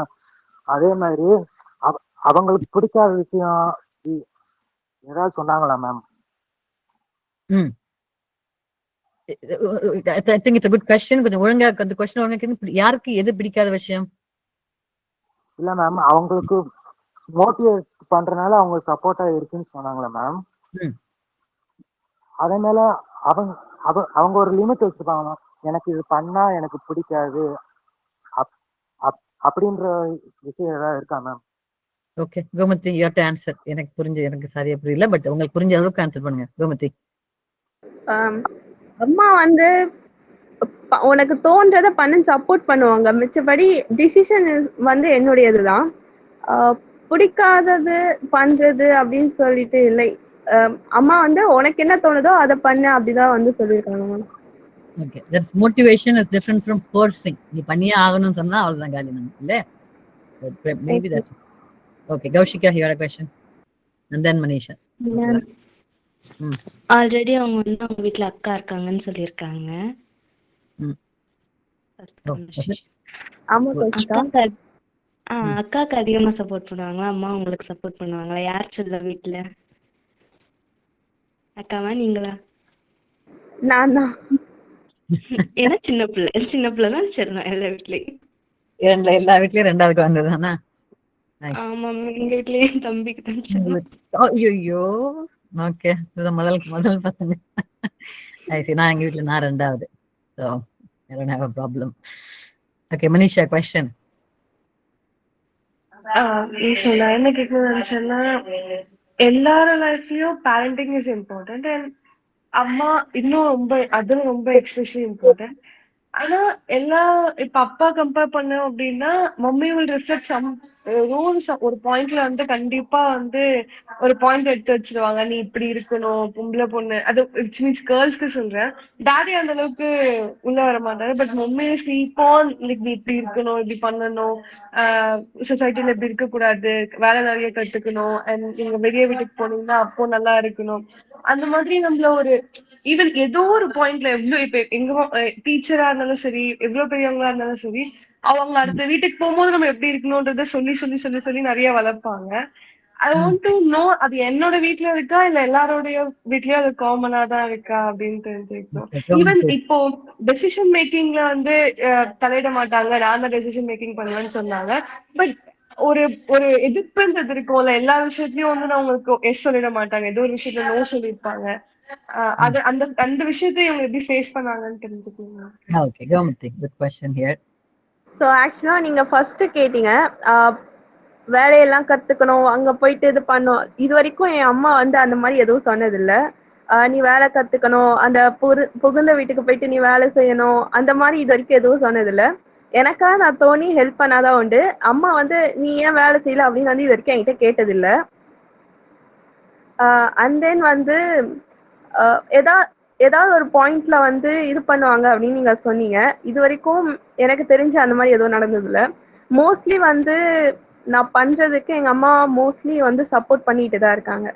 அதே மாதிரி அவங்களுக்கு பிடிக்காத விஷயம் ஏதாவது சொன்னாங்களா மேம்? ம். I think it's a good question. கொஞ்சம் ஒழுங்கா அந்த கொஸ்டின் ஒழுங்கா யாருக்கு எது பிடிக்காத விஷயம்? இல்ல மேம், அவங்களுக்கு மோட்டிவேட் பண்றதுனால அவங்க சப்போர்ட்டா இருக்குன்னு சொன்னாங்களே மேம். ம். அதே மேல அவங்க ஒரு லிமிட் வச்சிருப்பாங்க, எனக்கு இது பண்ணா எனக்கு பிடிக்காது அப்படின்ற விஷயம் ஏதாவது இருக்கா ma'am? Okay Gomathi, you have to answer. எனக்கு சரியா புரியல, பட் உங்களுக்கு புரிஞ்ச அளவுக்கு ஆன்சர் பண்ணுங்க கோமதி. அம்மா வந்து உனக்கு தோன்றதை பண்ண சப்போர்ட் பண்ணுவாங்க. மிச்சபடி டிசிஷன் வந்து என்னுடையதுதான். பிடிக்காதது பண்றது அப்படின்னு சொல்லிட்டு இல்லை. அம்மா வந்து உனக்கு என்ன தோணுதோ அதை பண்ண அப்படிதான் வந்து சொல்லியிருக்காங்க. Okay, that's motivation is different from forcing. நீ பண்ணியே ஆகணும்னு சொன்னா அவ்வளவுதான் காலி நமக்கு இல்ல. Maybe that's okay. Kaushika, you had a question. And then Manisha. Already அவங்க வந்து அவங்க வீட்ல அக்கா இருக்காங்கன்னு சொல்லியிருக்காங்க. அக்காக்கு அதிகமா சப்போர்ட் பண்ணுவாங்களா, அம்மா உங்களுக்கு சப்போர்ட் பண்ணுவாங்களா? யார் சொல்ல வீட்ல? அக்காவா நீங்களா? நான் தான். ஏன்னா சின்ன பிள்ளைதான் செல்லம் எல்லா வீட்லயும். எல்லா வீட்லயும் ரெண்டாவது குழந்தை தானே? ஆமா, எங்க வீட்லயும் தம்பிக்கு தான் செல்லம். ஐயோ, ஓகே. முதல் பசங்க. நான் எங்க வீட்ல நான் ரெண்டாவது. So I don't have a problem. Okay, Manisha, question. நான் என்ன கேட்கணும்னு நினைச்சேன்னா, எல்லாரோட லைஃப்லயும் பேரண்டிங் இஸ் இம்பார்ட்டன்ட் அண்ட் அம்மா அதுவும் ரொம்ப எக்ஸ்பெஷலி இம்பார்ட்டன்ட். ஆனா இப்ப அப்பா கம்பேர் பண்ணோம் அப்படின்னா, mummy will reflect some rules. ஒரு பாயிண்ட்ல வந்து கண்டிப்பா வந்து ஒரு பாயிண்ட் எடுத்து வச்சிருவாங்க, நீ இப்படி இருக்கணும், பொம்பளை பொண்ணு. அது மீன்ஸ் கேர்ள்ஸ்க்கு சொல்றேன். டாடி அந்த அளவுக்கு உள்ள வர மாட்டாரு. பட் மம்மி ஸ்லீப் ஆன், நீ இப்படி இருக்கணும், இப்படி பண்ணணும், சொசைட்டில இப்படி இருக்க கூடாது, வேலை நிறைய கத்துக்கணும், அண்ட் நீங்க வெளியே வீட்டுக்கு போனீங்கன்னா அப்போ நல்லா இருக்கணும். அந்த மாதிரி நம்மள ஒரு ஈவன் ஏதோ ஒரு பாயிண்ட்ல எவ்வளவு இப்ப எங்க டீச்சரா இருந்தாலும் சரி, எவ்வளவு பெரியவங்களா இருந்தாலும் சரி, அவங்க அடுத்த வீட்டுக்கு போகும்போது நம்ம எப்படி இருக்கணும்ன்றத சொல்லி சொல்லி சொல்லி சொல்லி நிறைய வளர்ப்பாங்க. ஐ வாண்ட் டு நோ, அது என்னோட வீட்ல இருக்கா இல்ல எல்லாரோடைய வீட்லயும் அது காமனா தான் இருக்கா அப்படின்னு தெரிஞ்சுக்கணும். ஈவன் இப்போ டெசிஷன் மேக்கிங்ல வந்து தலையிட மாட்டாங்க, நான் தான் டெசிஷன் மேக்கிங் பண்ணுவேன்னு சொன்னாங்க. பட் ஒரு ஒரு எதிர்ப்புன்றது இருக்கும்ல, எல்லா விஷயத்துலயும் வந்து நான் உங்களுக்கு எஸ் சொல்லிட மாட்டாங்க, ஏதோ ஒரு விஷயத்துல நோ சொல்லியிருப்பாங்க. அது அந்த விஷயத்தை இவங்க எப்படி ஃபேஸ் பண்ணாங்கன்னு தெரிஞ்சுக்கணும். Okay, Gomathi, good question here. So ஆக்சுவலாக நீங்கள் ஃபர்ஸ்ட் கேட்டீங்க வேலையெல்லாம் கற்றுக்கணும், அங்கே போயிட்டு இது பண்ணும். இது வரைக்கும் என் அம்மா வந்து அந்த மாதிரி எதுவும் சொன்னதில்லை. நீ வேலை கற்றுக்கணும், அந்த புகுந்த வீட்டுக்கு போயிட்டு நீ வேலை செய்யணும், அந்த மாதிரி இது வரைக்கும் எதுவும் சொன்னதில்லை. எனக்காக நான் தோணி ஹெல்ப் பண்ணாதான் உண்டு. அம்மா வந்து நீ ஏன் வேலை செய்யல அப்படின்னு வந்து இது வரைக்கும் என்கிட்ட கேட்டதில்லை. அண்ட் தென் வந்து ஏதாவது ஒரு பாயிண்ட்ல வந்து இது பண்ணுவாங்க அப்படின்னு நீங்க சொன்னீங்க. இது வரைக்கும் எனக்கு தெரிஞ்சு அந்த மாதிரி எதுவும் நடந்ததில்ல. மோஸ்ட்லி வந்து நான் பண்றதுக்கு எங்க அம்மா மோஸ்ட்லி வந்து சப்போர்ட் பண்ணிட்டு தான் இருக்காங்க.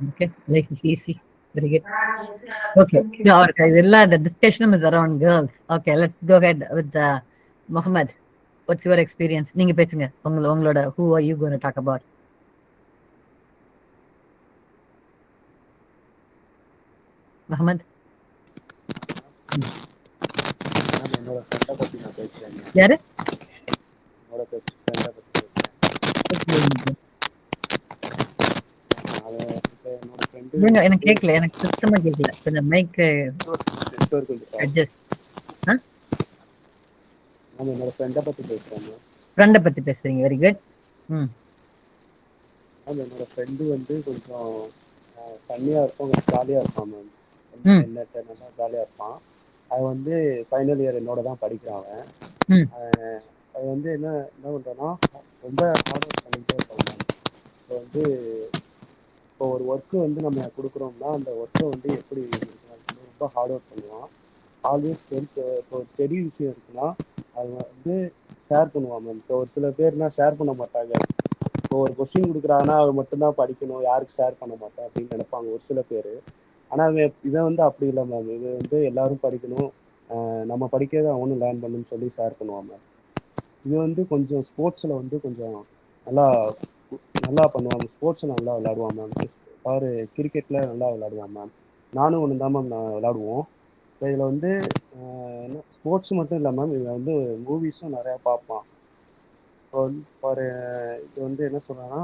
Okay, life is easy. Very good. Okay, the discussion is around girls. Okay, let's go ahead with Mohammed. What's your experience? நீங்க பேசுங்க. உங்களோட who are you going to talk about? Mohammed. என்னோட ஃப்ரெண்டை பத்தி நான் பேசுறேன். யாரு? என்னோட ஃப்ரெண்டை பத்தி பேசுறேன். எனக்கு கேட்கல, எனக்கு சுத்தமா கேட்கல. கொஞ்சம் மைக் அட்ஜஸ்ட். நான் என்னோட ஃப்ரெண்டை பத்தி பேசுறேன். ஃப்ரெண்டை பத்தி பேசுறீங்க. Very good. என்னோட ஃப்ரெண்டு வந்து கொஞ்சம் தனியா இருப்பான், கொஞ்சம் ஜாலியா இருப்பான் மேம். நல்லா ஜாலியா இருப்பான். அவன் வந்து ஃபைனல் இயர் என்னோட தான் படிக்கிறான் அவன். ம் அது வந்து என்ன என்ன பண்ணுறான்னா ரொம்ப ஹார்ட் ஒர்க் பண்ணிகிட்டே இருப்பாங்க. இப்போ வந்து இப்போ ஒரு ஒர்க்கு வந்து நம்ம கொடுக்குறோம்னா அந்த ஒர்க்கை வந்து எப்படி ரொம்ப ஹார்ட் ஒர்க் பண்ணுவான். ஆல்வேஸ் இப்போ ஒரு ஸ்டடி விஷயம் இருக்குன்னா அது வந்து ஷேர் பண்ணுவான் மேம். இப்போ ஒரு சில பேர்னா ஷேர் பண்ண மாட்டாங்க. இப்போ ஒரு கொஸ்டின் கொடுக்குறாங்கன்னா அவர் மட்டும்தான் படிக்கணும், யாருக்கு ஷேர் பண்ண மாட்டேன் அப்படின்னு நினைப்பாங்க ஒரு சில பேர். ஆனால் இதை வந்து அப்படி இல்லை மேம். இது வந்து எல்லாரும் படிக்கணும், நம்ம படிக்கிறத அவனும் லேர்ன் பண்ணுன்னு சொல்லி ஷேர் பண்ணுவான் மேம். இது வந்து கொஞ்சம் ஸ்போர்ட்ஸில் வந்து கொஞ்சம் நல்லா நல்லா பண்ணுவாங்க. ஸ்போர்ட்ஸில் நல்லா விளையாடுவான் மேம். பாரு கிரிக்கெட்டில் நல்லா விளையாடுவான் மேம். நானும் ஒன்று தான் மேம் நான் விளையாடுவோம். இப்போ இதில் வந்து என்ன ஸ்போர்ட்ஸ் மட்டும் இல்லை மேம், இதில் வந்து மூவிஸும் நிறையா பார்ப்பான். இப்போ வந்து பாரு இது வந்து என்ன சொல்கிறேன்னா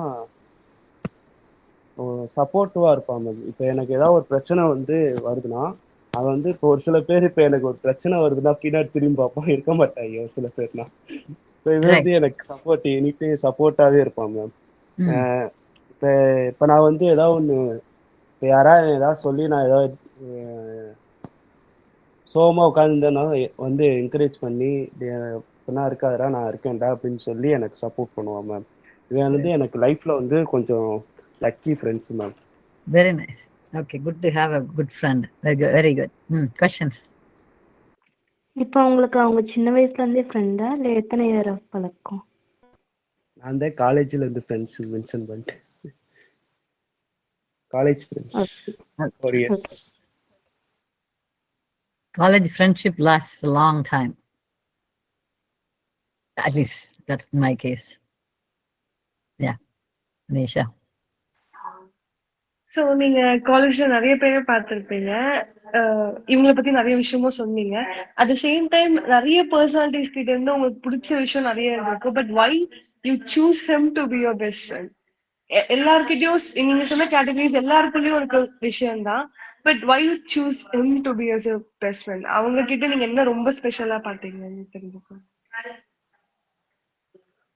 சப்போர்ட்டிவாக இருப்பான் மேம். இப்போ எனக்கு ஏதாவது ஒரு பிரச்சனை வந்து வருதுன்னா அவன் வந்து இப்போ ஒரு சில பேர் இப்போ எனக்கு ஒரு பிரச்சனை வருதுன்னா பின்னாடி திரும்பி பார்ப்பான், இருக்க மாட்டாங்க ஒரு சில பேர்னா. இப்போ இது வந்து எனக்கு சப்போர்ட் இனிட்டு சப்போர்ட்டாகவே இருப்பான் மேம். இப்போ இப்போ நான் வந்து ஏதாவது ஒன்று இப்போ யாராவது ஏதாவது சொல்லி நான் ஏதாவது சோகமாக உட்காந்துருந்தேன்னா வந்து என்கரேஜ் பண்ணி இப்படின்னா இருக்காதடா நான் இருக்கேன்டா அப்படின்னு சொல்லி எனக்கு சப்போர்ட் பண்ணுவான் மேம். இது வந்து எனக்கு லைஃப்பில் வந்து கொஞ்சம் lucky friends ma'am. Very nice. Okay, good to have a good friend. Very good. Very good. Questions? இப்போ உங்களுக்கு அவங்க சின்ன வயசுல இருந்தே ஃப்ரெண்டா இல்ல எத்தனை இயர் பழக்கம்? நான் தான் காலேஜ்ல இருந்து ஃப்ரெண்ட்ஸ் மென்ஷன் பண்ணிட்டேன். College friends 4 years. College friendship lasts a long time. At least that's my case. Yeah, Nisha. So நீங்க காலேஜ்ல நிறைய பேரை பார்த்துருப்பீங்க. இவங்களை பத்தி நிறைய விஷயமும் சொன்னீங்க. அட் த சேம் டைம் நிறைய பர்சனாலிட்டிஸ் கிட்ட இருந்து உங்களுக்கு பிடிச்ச விஷயம் நிறைய இருக்கு. But why you choose him to be your best friend? எல்லார்கிட்டயும் நீங்க சொன்ன கேட்டகரிஸ் எல்லாருக்குள்ளயும் இருக்க விஷயம் தான். But why you choose him to be your best friend? அவங்க கிட்ட நீங்க என்ன ரொம்ப ஸ்பெஷலா பாத்தீங்கன்னு தெரிஞ்சுக்கணும்.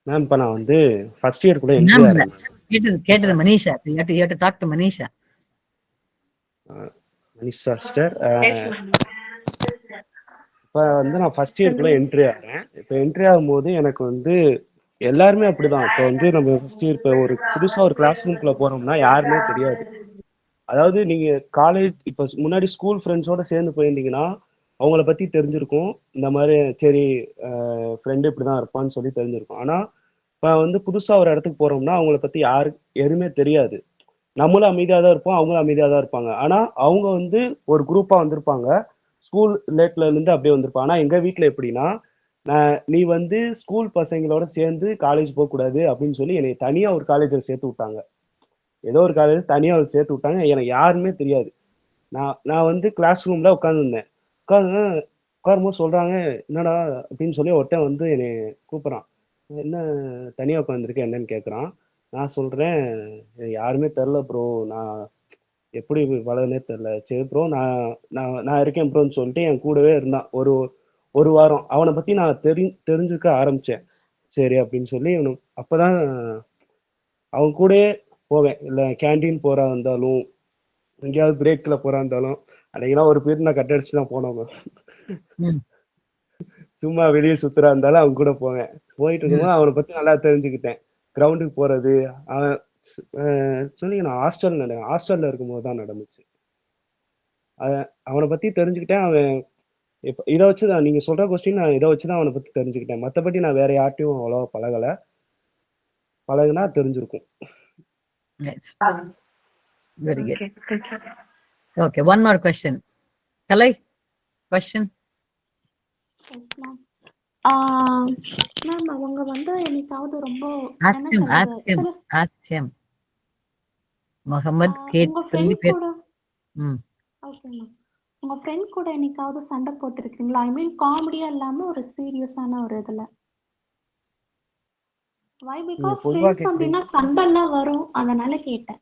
மேம் இப்போ நான் வந்து ஃபர்ஸ்ட் இயர் கூட என்ட்ரி ஆகிறேன். கேட்டது Manisha. You have to talk to Manisha. Manisha sister. இப்போ வந்து நான் ஃபர்ஸ்ட் இயர்க்குள்ள என்ட்ரி ஆகிறேன். இப்போ என்ட்ரி ஆகும்போது எனக்கு வந்து எல்லாருமே அப்படிதான். இப்போ வந்து நம்ம ஃபர்ஸ்ட் இயர் இப்போ ஒரு புதுசாக ஒரு கிளாஸ் ரூம்குள்ள போறோம்னா யாருமே தெரியாது. அதாவது நீங்க காலேஜ் இப்போ முன்னாடி ஸ்கூல் ஃப்ரெண்ட்ஸோட சேர்ந்து போயிருந்தீங்கன்னா அவங்கள பத்தி தெரிஞ்சிருக்கும். இந்த மாதிரி சரி ஃப்ரெண்டு இப்படி தான் இருப்பான்னு சொல்லி தெரிஞ்சிருக்கும். ஆனால் இப்போ வந்து புதுசாக ஒரு இடத்துக்கு போறோம்னா அவங்கள பத்தி எதுவுமே தெரியாது. நம்மளும் அமைதியாக தான் இருப்போம், அவங்களும் அமைதியாக தான் இருப்பாங்க. ஆனால் அவங்க வந்து ஒரு குரூப்பாக வந்திருப்பாங்க, ஸ்கூல் ரிலேட்ல இருந்து அப்படியே வந்திருப்பாங்க. ஆனால் எங்கள் வீட்டில் எப்படின்னா நீ வந்து ஸ்கூல் பசங்களோட சேர்ந்து காலேஜ் போகக்கூடாது அப்படின்னு சொல்லி என்னை தனியாக ஒரு காலேஜில் சேர்த்து விட்டாங்க. ஏதோ ஒரு காலேஜ் தனியாக சேர்த்து விட்டாங்க. எனக்கு யாருமே தெரியாது. நான் வந்து கிளாஸ் ரூமில் உட்காந்துருந்தேன். உட்காரும்போது சொல்கிறாங்க என்னடா அப்படின்னு சொல்லி ஒருத்தன் வந்து என்னை கூப்பிட்றான். என்ன தனியாக உட்காந்துருக்கேன் என்னன்னு கேட்குறான். நான் சொல்கிறேன் யாருமே தெரில ப்ரோ, நான் எப்படி வளர்னே தெரில. சரி ப்ரோ நான் இருக்கேன் ப்ரோன்னு சொல்லிட்டு என் கூடவே இருந்தான் ஒரு வாரம். அவனை பற்றி நான் தெரிஞ்சுக்க ஆரம்பித்தேன். சரி அப்படின்னு சொல்லி அப்போ தான் அவன் கூடயே போவேன். இல்லை கேன்டீன் போகிறா இருந்தாலும் எங்கேயாவது பிரேக்கில் போகிறா இருந்தாலும் அன்றைக்கெல்லாம் ஒரு பீரியட் நான் கட் அடிச்சு தான் போனவங்க. சும்மா வெளியே சுற்றுறா இருந்தாலும் அவங்க கூட போவேன். போயிட்டு இருக்கும்போது அவனை பற்றி நல்லா தெரிஞ்சுக்கிட்டேன். கிரவுண்டுக்கு போகிறது அவன் சொல்லி நான் ஹாஸ்டலில் இருக்கும்போது தான் நடந்துச்சு. அவனை பற்றி தெரிஞ்சுக்கிட்டேன். அவன் இப்போ இதை வச்சு தான் நீங்கள் சொல்கிற கொஸ்டின் நான் இதை வச்சு தான் அவனை பற்றி தெரிஞ்சுக்கிட்டேன். மற்றபடி நான் வேற யார்ட்டையும் அவ்வளோவா பழகுனா தெரிஞ்சிருக்கும். Very good. Okay, one more question. Kalai, question? Yes, ma'am. Ma'am, அவங்க வந்து என்னைக்காவது ரொம்ப ask him. முகமது கேட்டு பேர். Okay ma'am. உங்க ஃப்ரெண்ட் கூட என்னைக்காவது சண்டை போட்டுருக்கீங்களா? ஐ மீன் காமெடியா இல்லாம ஒரு சீரியஸான ஒரு இதுல. Why? Because friends அப்படின்னா சண்டைலாம் வரும், அதனால கேட்டேன்.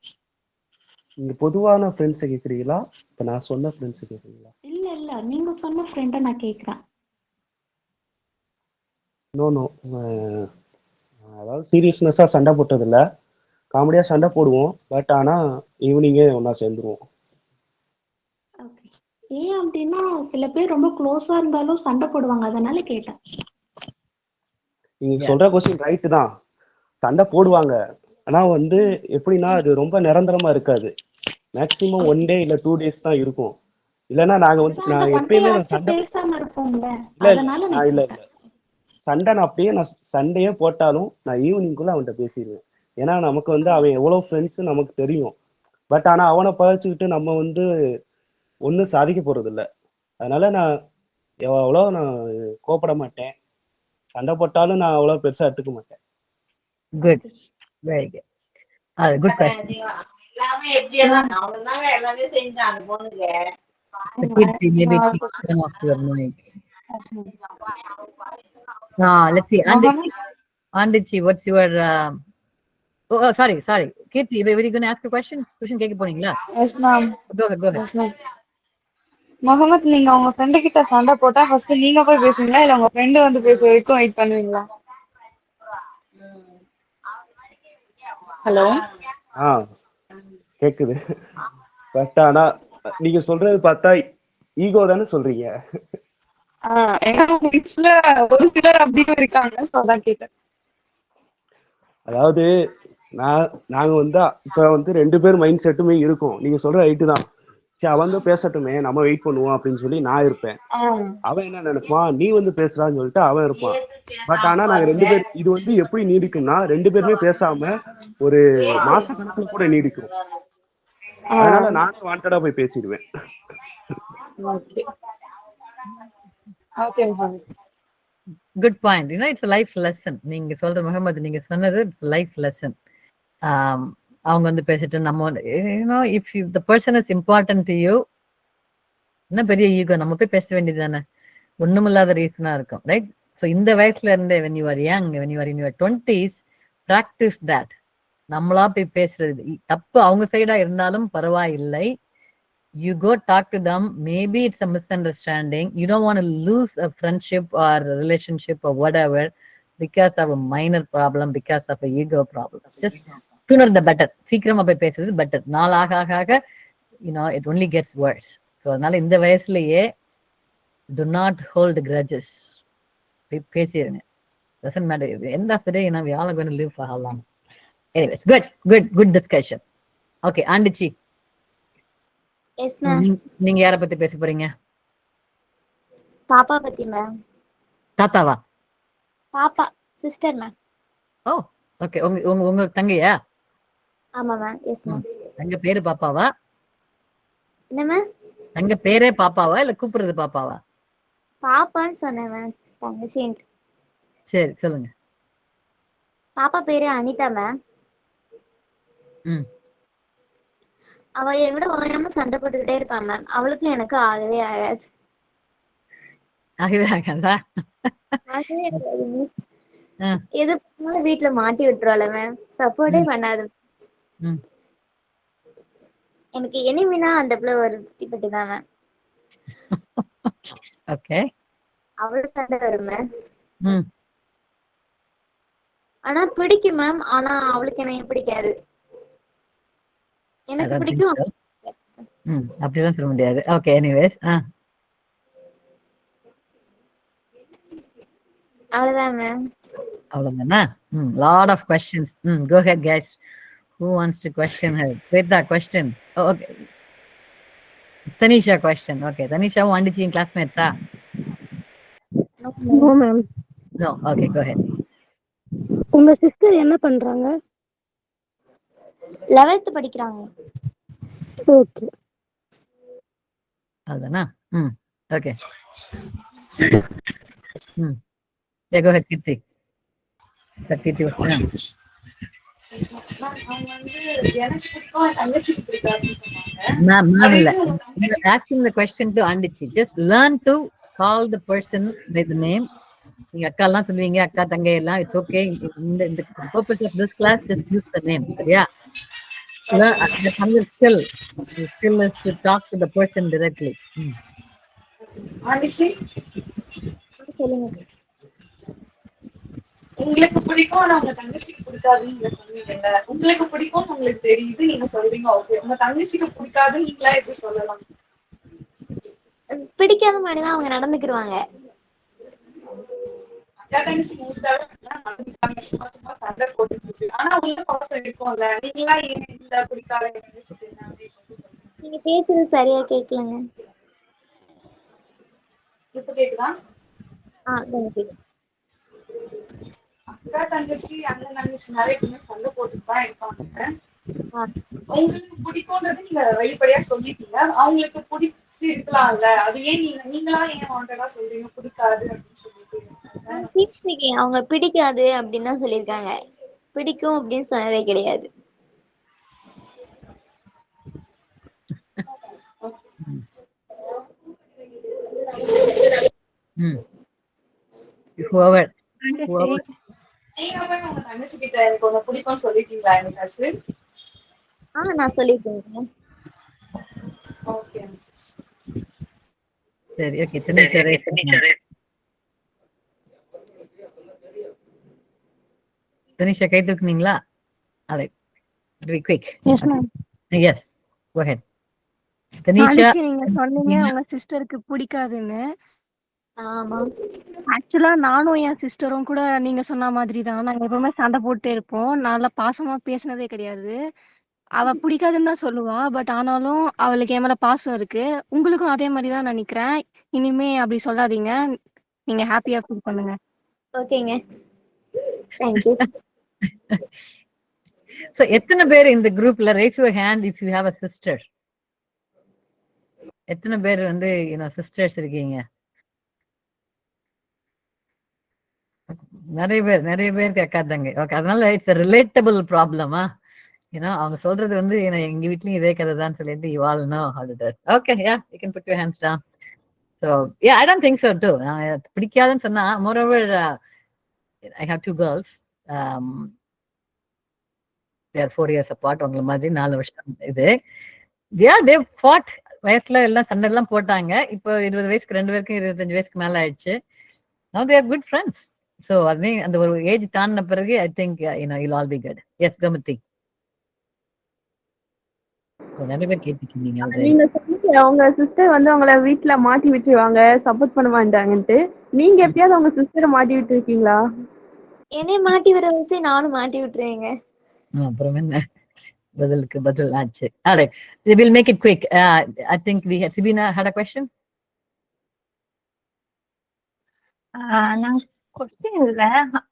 நீங்க பொதுவான ஃப்ரெண்ட்ஸை கேட்குறீங்களா? இப்போ நான் சொன்ன ஃப்ரெண்ட்ஸை கேட்குறீங்களா? இல்ல நீங்க சொன்ன ஃப்ரெண்டை நான் கேட்குறேன். நோ அதாவது சீரியஸ்னஸாக சண்டை போட்டதில்ல. காமெடியாக சண்டை போடுவோம். பட் ஆனால் ஈவினிங்கே ஒன்றா சேர்ந்துருவோம். ஓகே. ஏன் அப்படின்னா சில பேர் ரொம்ப க்ளோஸா இருந்தாலும் சண்டை போடுவாங்க, அதனால கேட்டேன். நீங்க சொல்ற கொஸ்டின் ரைட்டு தான். சண்டை போடுவாங்க. ஆனா வந்து எப்படின்னா அது ரொம்ப நிரந்தரமா இருக்காது. மேக்ஸிமம் 1 டே இல்ல 2 டேஸ் தான் இருக்கும். இல்லைன்னா நாங்க வந்து அந்த நான் ஒன் எப்பயுமே நான் டேயாச்சும் சண்டை பேசாம இருப்போம்ல, இல்ல அதனால நான் நான் இல்ல கேட்டேன். சண்டை நான் அப்படியே நான் சண்டையே போட்டாலும் நான் ஈவினிங்குள்ள அவன்கிட்ட பேசிடுவேன். ஏன்னா நமக்கு வந்து அவன் எவ்வளவு ஃப்ரெண்ட்ஸ் நமக்கு தெரியும். பட் ஆனா அவனை பழிச்சுக்கிட்டு நம்ம வந்து ஒன்றும் சாதிக்க போறது இல்ல. அதனால நான் எவ்வளோ நான் கோபப்பட மாட்டேன். சண்டை போட்டாலும் நான் அவ்வளோ பெருசா எடுத்துக்க மாட்டேன். Good, very good. அது good question. Kirti, maybe turn off your mic. Let's see. Andichi, what's your sorry. Kirti, were you going to ask a question? Question கேட்க போறீங்களா? Yes ma'am. Go ahead. Yes ma'am. Mohammed, நீங்க உங்க ஃப்ரெண்டு கிட்ட சண்டை போட்டா ஃபர்ஸ்ட் நீங்க போய் பேசுவீங்களா இல்ல உங்க ஃப்ரெண்டு வந்து பேச வரைக்கும் வெயிட் பண்ணுவீங்களா? ஹலோ. கேக்குது. பட் ஆனா நீங்க சொல்றது பார்த்தா ஈகோ தானே சொல்றீங்க. ஒரு சிலர் அப்படியும் இருக்காங்க, சோ அதான் கேட்டேன். அதாவது நாங்க வந்து இப்ப வந்து 2 பேர் மைண்ட் செட்டுமே இருக்கும். நீங்க சொல்ற ரைட்டு தான். சரி அவன் வந்து பேசட்டுமே, நம்ம வெயிட் பண்ணுவோம் அப்படின்னு சொல்லி நான் இருப்பேன். அவன் என்ன நினைப்பான், நீ வந்து பேசுறான்னு சொல்லிட்டு அவன் இருப்பான். பட் ஆனா நாங்க 2 பேர் இது வந்து எப்படி நீடிக்கும்னா 2 பேருமே பேசாம ஒரு மாச கணக்குல கூட நீடிக்கும். அதனால நானும் வாண்டடா போய் பேசிடுவேன். Good point. It's a life lesson. நீங்க சொல்ற முகமது, நீங்க சொன்னது it's life lesson. அவங்க வந்து பேசிட்டு நம்ம if the person is important to you, என்ன பெரிய ஈகோ, நம்ம போய் பேச வேண்டியதுதானே, ஒண்ணுமில்லாத ரீசனா இருக்கும், ரைட்? ஸோ இந்த வயசுல இருந்தே when you are young, when you are in your 20s, practice that. நம்மளா போய் பேசுறது தப்பு அவங்க சைடா இருந்தாலும் பரவாயில்லை. You go talk to them. Maybe it's a misunderstanding. You don't want to lose a friendship or a relationship or whatever because of a minor problem, because of a ego problem. Just sooner the better. சீக்கிரமா போய் பேசுறது பெட்டர். நாள் ஆக it only gets worse. So அதனால இந்த வயசுலயே do not hold grudges. பேசிடுங்க. Doesn't matter. End of the day, we all are going to live for how long? Anyways, good discussion. Okay, Andichi. Yes ma'am. நீங்க யாரை பத்தி பேச போறீங்க? பாப்பா பத்தி மேம். தாத்தாவா? பாப்பா, சிஸ்டர் மேம். ஓ, ஓகே. உங்க தங்கையா? ஆமா மேம். Yes ma'am. தங்க பேரு பாப்பாவா? என்ன மேம்? தங்க பேரே பாப்பாவா இல்ல கூப்பிடுறது பாப்பாவா? பாப்பான்னு சொன்னேன் மேம், தங்கச்சின்ட்டு. சரி, சொல்லுங்க. பாப்பா பேரு அனிதா மேம். அவ என்கிட்ட ஓயாம சண்டை போட்டுக்கிட்டே இருப்பா மேம். அவளுக்கும் எனக்கு ஆகவே ஆகாது. ஆகவே ஆகாதா? ஆகவே ஆகாது. எது பண்ணாலும் வீட்டுல மாட்டி விட்டுருவாள் மேம். சப்போர்ட்டே பண்ணாது. எனக்கு எனிமினா அந்த பிள்ளை ஒரு புத்திப்பட்டு தான் மேம். ஓகே. அவளோட சண்டை வரும் மேம். ஆனா பிடிக்கும் மேம். ஆனா அவளுக்கு என்ன பிடிக்காது. எனக்கு பிடிக்கும். அப்படிதான் சொல்ல முடியாது. Okay, anyways. அவ்வளவுதான் மேம். அவ்வளவுதானா? Lot of questions. Go ahead, guys. Who wants to question her? Sweta, question. Oh, okay. Tanisha, question. Okay, Tanisha, Andichi classmates, ah? No, ma'am. No, okay, go ahead. உங்க சிஸ்டர் என்ன பண்றாங்க? 11th படிக்கிறாங்க. ஓகே. அதுதானா? Okay. Yeah, go ahead, Kirti. Kirti was there. Ma'am, you're asking the question to Andichi. Just learn to call the person by the name. நீங்க அக்கா எல்லாம் சொல்லுவீங்க, அக்கா தங்கை எல்லாம். It's okay. In the purpose of this class, just use the name. Yeah. The skill is to talk to the person directly. Andichi, சொல்லுங்க. உங்களுக்கு பிடிக்கும் ஆனா உங்க தங்கச்சிக்கு பிடிக்காதுன்னு நீங்க சொன்னீங்கல்ல. உங்களுக்கு பிடிக்கும் உங்களுக்கு தெரியுது, நீங்க சொல்றீங்க ஓகே. உங்க தங்கச்சிக்கு பிடிக்காது, நீங்களா எப்படி சொல்லலாம்? பிடிக்காத மாதிரிதான் அவங்க நடந்துக்கிருவாங்க. அக்கா தங்கச்சி மோஸ்டாவே சும்மா சும்மா சண்டை போட்டுட்டு ஆனா உள்ள பாசம் இருக்கும்ல. நீங்களா ஏன் இல்ல பிடிக்காத நீங்க பேசுறது சரியா கேட்கலங்க. இப்ப கேக்குதா? கொஞ்சம் கேக்குது. அக்கா தங்கச்சி அண்ணன் தங்கச்சினாலே எப்பவுமே சண்டை போட்டுட்டு தான் இருப்பாங்க. உங்களுக்கு பிடிக்கும்ன்றது நீங்க வெளிப்படையா சொல்லிட்டீங்க. அவங்களுக்கு பிடிச்சி இருக்கலாம்ல, அது ஏன் நீங்களா ஏன் வாண்டடா சொல்றீங்க பிடிக்காது அப்படின்னு சொல்லிட்டு? அவங்க பிடிக்காது அப்படின்னு தான் சொல்லியிருக்காங்க, பிடிக்கும் அப்படின்னு சொன்னதே கிடையாது. Whoever. நீங்க போய் உங்க தங்கச்சி கிட்ட எனக்கு ஒண்ணு பிடிக்கும்னு சொல்லிட்டீங்களா என்னைக்காச்சு? நான் சொல்லிருக்கேன். ஓகே. சரி, ஓகே. Tanisha, கை தூக்குனீங்களா? All right. Be quick. Yes, ma'am. Yes, go ahead. Tanisha, நீங்க சொன்னீங்க உங்க சிஸ்டருக்கு பிடிக்காதுன்னு. ஆமா. ஆக்சுவலா நானும் என் சிஸ்டரும் கூட நீங்க சொன்ன மாதிரி தான். நாங்க எப்பவுமே சண்டை போட்டே இருப்போம். நல்லா பாசமா பேசினதே கிடையாது. அவ பிடிக்காதுன்னு தான் சொல்லுவா. பட் ஆனாலும் அவளுக்கு என் மேல பாசம் இருக்கு. உங்களுக்கும் அதே மாதிரி தான் நினைக்கிறேன். இனிமே அப்படி சொல்லாதீங்க. நீங்க ஹாப்பியா ஃபீல் பண்ணுங்க. ஓகேங்க. Thank you. So, எத்தனை பேர் இந்த குரூப்ல raise your hand if you have a sister? எத்தனை பேர் வந்து சிஸ்டர்ஸ் இருக்கீங்க? நிறைய பேர் கேட்காதாங்க. ஓகே, அதனால இட்ஸ் ரிலேட்டபிள் ப்ராப்ளமா? அவங்க சொல்றது வந்து எங்க வீட்லயும் இதே கதை தான் சொல்லிட்டு you all know how to do it. Okay, yeah, you can put your hands down. So, yeah, I don't think so too. பிடிக்காதுன்னு சொன்னா, moreover, I have 2 girls. They are 4 years apart. உங்களை மாதிரி 4 வருஷம் இது. Yeah, they fought. வயசுல எல்லாம் சண்டை எல்லாம் போட்டாங்க. இப்போ 20 வயசுக்கு 2 பேருக்கும் 25 வயசுக்கு மேல ஆயிடுச்சு. Now they are good friends. So, அந்த ஒரு ஏஜ் தாண்டின பிறகு I think you'll all be good. Yes, Gomathi. நிறைய பேர் கேட்டுருக்கீங்க. நீங்க சொன்னீங்க உங்க சிஸ்டர் வந்து உங்களை வீட்டுல மாட்டி விட்டுருவாங்க, சப்போர்ட் பண்ண மாட்டாங்கன்ட்டு. நீங்க எப்பயாவது உங்க சிஸ்டரை மாட்டி விட்டு இருக்கீங்களா? என்னை மாட்டி விட வச்சு நானும் மாட்டி விட்டுருவேங்க. அப்புறம் என்ன பதிலுக்கு பதில் ஆச்சு. All right, we will make it quick. I think we had Sibina had a question. நான் கொஸ்டின் இல்ல,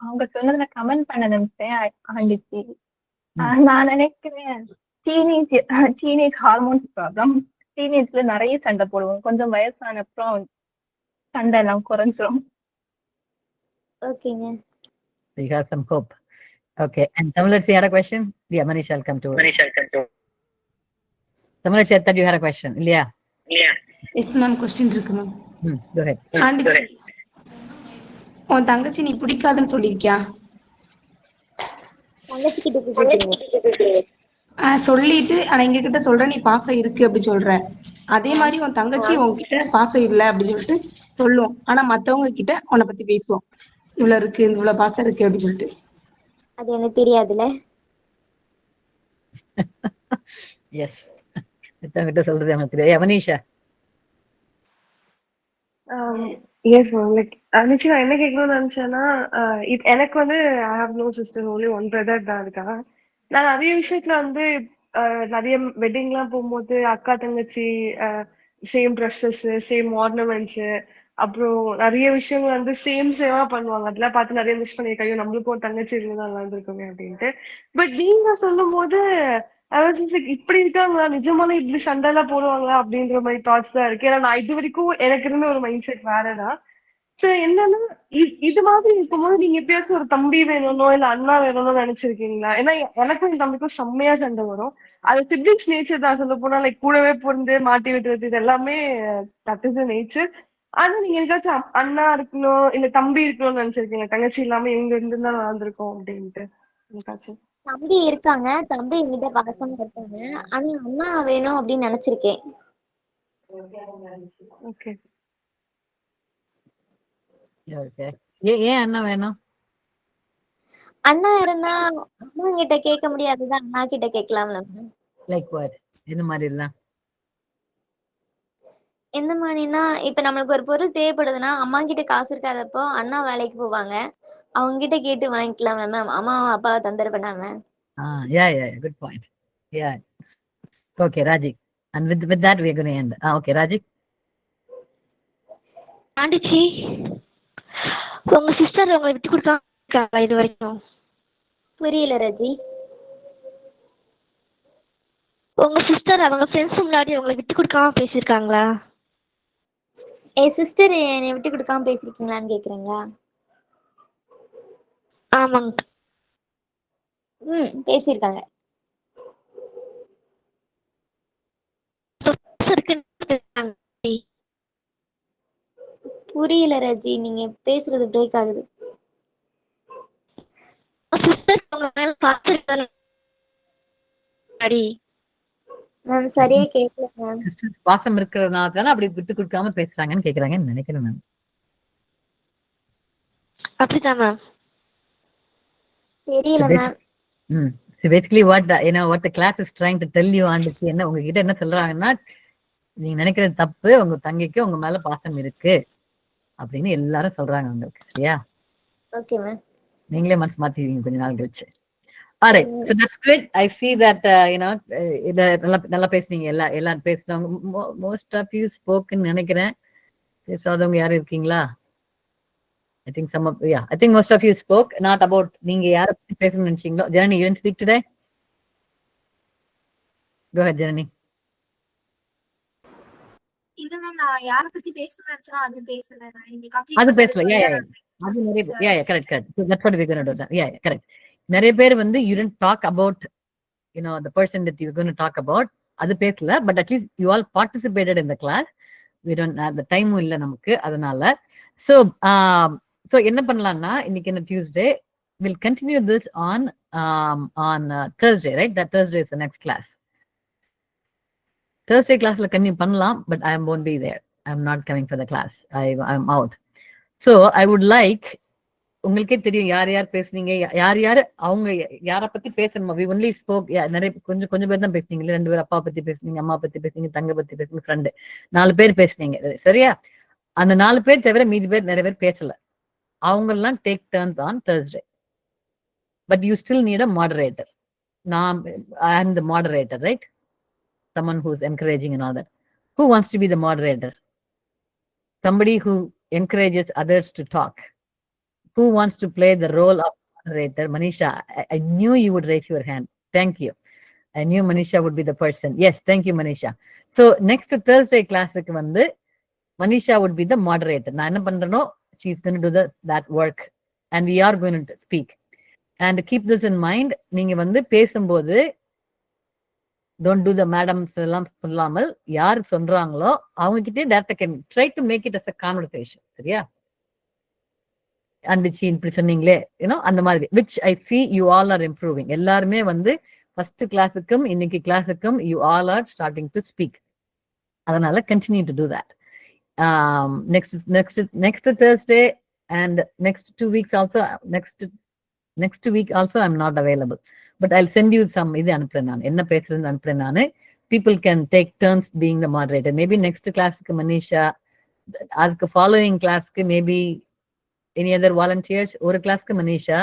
அவங்க சொன்னதுல கமெண்ட் பண்ண நினைச்சேன். ஆண்டிச்சு நான் நினைக்கிறேன் டீனேஜ் ஹார்மோன்ஸ் ப்ராப்ளம். டீனேஜ்ல நிறைய சண்டை போடுவோம். கொஞ்சம் வயசான அப்புறம் சண்டை எல்லாம் குறைஞ்சிரும். ஓகேங்க. You have some hope. Okay, and Tamilarchi had a question? Yeah, Manisha will come to it. Tamilarchi, I thought you had a question. Ilya? Yes, ma'am. Question இருக்கு மேம். Go ahead. ஆண்டிச்சி, உன் தங்கச்சி நீ பிடிக்காதுன்னு சொல்லிருக்கியா? தங்கச்சி கிட்ட சொல்லிட்டு ஆனா எங்க கிட்ட சொல்ற நீ பாசம் இருக்கு அப்படி சொல்ற. அதே மாதிரி உன் தங்கச்சி உன்கிட்ட பாசம் இல்ல அப்படின்னு சொல்லிட்டு சொல்லும். ஆனா மத்தவங்க கிட்ட உன்னை பத்தி பேசுவோம், இவ்வளவு இருக்கு இவ்வளவு பாசம் இருக்கு அப்படின்னு சொல்லிட்டு. அது எனக்கு தெரியாதுல. Yes. கிட்ட சொல்றது எனக்கு தெரியாது. Manisha. Yes, ma'am. Like, நிச்சயமா என்ன கேட்கணும்னு நினைச்சேன்னா, எனக்கு வந்து I have no sister, only one brother தான் இருக்கா. நான் நிறைய விஷயத்துல வந்து நிறைய வெட்டிங்லாம் போகும்போது அக்கா தங்கச்சி சேம் ட்ரெஸ்ஸஸ், சேம் ஆர்னமெண்ட்ஸ், அப்புறம் நிறைய விஷயங்கள் வந்து சேமா பண்ணுவாங்க. அதெல்லாம் பார்த்து நிறைய மிஸ் பண்ணிருக்கேன். ஐயோ, நம்மளுக்கும் ஒரு தங்கச்சி இருந்தா நல்லா இருந்திருக்குமே அப்படின்ட்டு. பட் நீங்க சொல்லும் போது இப்படி இருக்காங்களா, நிஜமாலே இப்படி சண்டை எல்லாம் போடுவாங்களா அப்படின்ற மாதிரி தாட்ஸ் தான் இருக்கு. ஏன்னா நான் இது வரைக்கும் எனக்கு இருந்த ஒரு மைண்ட் செட் வேறதான். சோ என்னன்னா, இது மாதிரி இருக்கும்போது நீங்க எப்பயாச்சும் ஒரு தம்பி வேணும்னோ இல்ல அண்ணா வேணும்னு நினைச்சிருக்கீங்களா? ஏன்னா எனக்கும் என் தம்பிக்கும் செம்மையா சண்டை வரும். அது சிப்ளிங்ஸ் நேச்சர் தான். சொல்ல போனா லைக் கூடவே பிறந்து மாட்டி விட்டுறது இது எல்லாமே தட் இஸ் நேச்சர். ஆனா நீங்க எனக்காச்சும் அண்ணா இருக்கணும் இல்ல தம்பி இருக்கணும்னு நினைச்சிருக்கீங்க, தங்கச்சி இல்லாம இவங்க இருந்துதான் நடந்திருக்கோம் அப்படின்ட்டு எனக்காச்சும்? தம்பி இருக்காங்க, தம்பி என்கிட்ட பாசமா இருக்காங்க. ஆனா அண்ணா வேணும் அப்படின்னு நினைச்சிருக்கேன். ஓகே. ஏன் அண்ணா வேணும்? அண்ணா இருந்தா அம்மா கிட்ட கேட்க முடியாதுதான், அண்ணா கிட்ட கேட்கலாம்ல. Like what? இந்த மாதிரி எல்லாம் எந்த மாதிரினா இப்ப நம்மளுக்கு ஒரு பொருள் தேவைப்படுதுன்னா அம்மா கிட்ட காசு இருக்காதப்போ அண்ணா வேலைக்கு போவாங்க, அவங்க கிட்ட கேட்டு வாங்கிக்கலாம்ல மேம், அம்மா அப்பா தொந்தரவு பண்ணாம. Yeah, good point. Yeah. Okay, Raji. And with that, we're going to end. Okay, Raji. ஆண்டிச்சி, உங்க சிஸ்டர் உங்களை விட்டு கொடுக்காங்களா இது வரைக்கும்? புரியல ரஜி. உங்க சிஸ்டர் அவங்க ஃப்ரெண்ட்ஸ் முன்னாடி உங்களை விட்டு கொடுக்காம பேசியிருக்காங்களா? என் சிஸ்டர் என்னை விட்டு கொடுக்காம பேசிருக்கீங்களான்னு கேக்குறீங்களா? ஆமாங்க. பேசியிருக்காங்க. புரியல ரஜி, நீங்க பேசுறது பிரேக் ஆகுது. மேம் சரியா கேட்கல மேம். பாசம் இருக்கிறதுனால தானே அப்படி விட்டு கொடுக்காம பேசுறாங்கன்னு கேக்குறாங்கன்னு நினைக்கிறேன் மேம். அப்படிதான் மேம். தெரியல ma'am. So basically what what the class is trying to tell you ஆண்டிச்சி என்ன உங்ககிட்ட என்ன சொல்றாங்கன்னா, நீங்க நினைக்கிறது தப்பு, உங்க தங்கைக்கு உங்க மேல பாசம் இருக்கு அப்படின்னு எல்லாரும் சொல்றாங்க உங்களுக்கு. சரியா? Okay ma'am. நீங்களே மனசு மாத்திடுவீங்க கொஞ்ச நாள் கழிச்சு. Alright, so that's good. I see that இத நல்லா பேசுனீங்க. எல்லாம் பேசுனவங்க most of you spoke ன்னு நினைக்கிறேன். பேசாதவங்க யாரும் இருக்கீங்களா? I think most of you spoke. Not about நீங்க யார பத்தி பேசணும்னு நினைச்சீங்களோ. Janani, you didn't speak today? Go ahead, Janani. இல்ல மேம், நான் யார பத்தி பேசணும்னு நினைச்சா அது பேசல. நான் இன்னைக்கு அது பேசல. அது நிறைய correct. So that's what we're going to do. Yeah, correct. நிறைய பேர் வந்து you didn't talk about the person that you're going to talk about. அது பேசல, but at least you all participated in the class. We don't have the time இல்ல நமக்கு, அதனால. So என்ன பண்ணலாம்னா, இன்னைக்கு என்ன Tuesday, we'll continue this on Thursday, right? That Thursday is the next class. Thursday classல continue பண்ணலாம், but I won't be there. I'm not coming for the class. I'm out. So I would like, உங்களுக்கே தெரியும் யார் பேசுனீங்க, யார் அவங்க யார பத்தி பேசணுமா. We only spoke, நிறைய கொஞ்சம் பேர் தான் பேசுனீங்க. 2 பேர் அப்பா பத்தி பேசுனீங்க, அம்மா பத்தி பேசுனீங்க, தங்க பத்தி பேசுனீங்க, ஃப்ரெண்டு 4 பேர் பேசுனீங்க. சரியா? அந்த 4 பேர் தவிர மீதி பேர் நிறைய பேர் பேசல. அவங்கெல்லாம் take turns on Thursday. But you still need a moderator. I am the moderator, right? Someone who's encouraging and all that. Who wants to be the moderator? Somebody who encourages others to talk. Who wants to play the role of moderator? Manisha, I knew you would raise your hand. Thank you. I knew Manisha would be the person. Yes, thank you, Manisha. So next Thursday class வந்து Manisha would be the moderator. நான் என்ன பண்றேனோ, she's going to do that work and we are going to speak. And keep this in mind. நீங்க வந்து பேசும்போது don't do the madams எல்லாம் சொல்லாமல் யார் சொல்றாங்களோ அவங்க கிட்டே டேரக்டா can try to make it as a conversation. சரியா? அண்டிச்சி இப்படி சொன்னீங்களே, அந்த மாதிரி, which I see you all are improving. எல்லாருமே வந்து ஃபர்ஸ்ட் கிளாஸுக்கும் இன்னைக்கு கிளாஸுக்கும் you all are starting to speak. அதனால continue to do that. Next Thursday and next 2 weeks also, next week also I'm not available, but I'll send you some இது அனுப்புறேன் நான், என்ன பேசுறதுன்னு அனுப்புறேன் நான். People can take turns being the moderator. Maybe next classக்கு Manisha, அதுக்கு following classக்கு maybe any other volunteers. ஒரு classக்கு Manisha,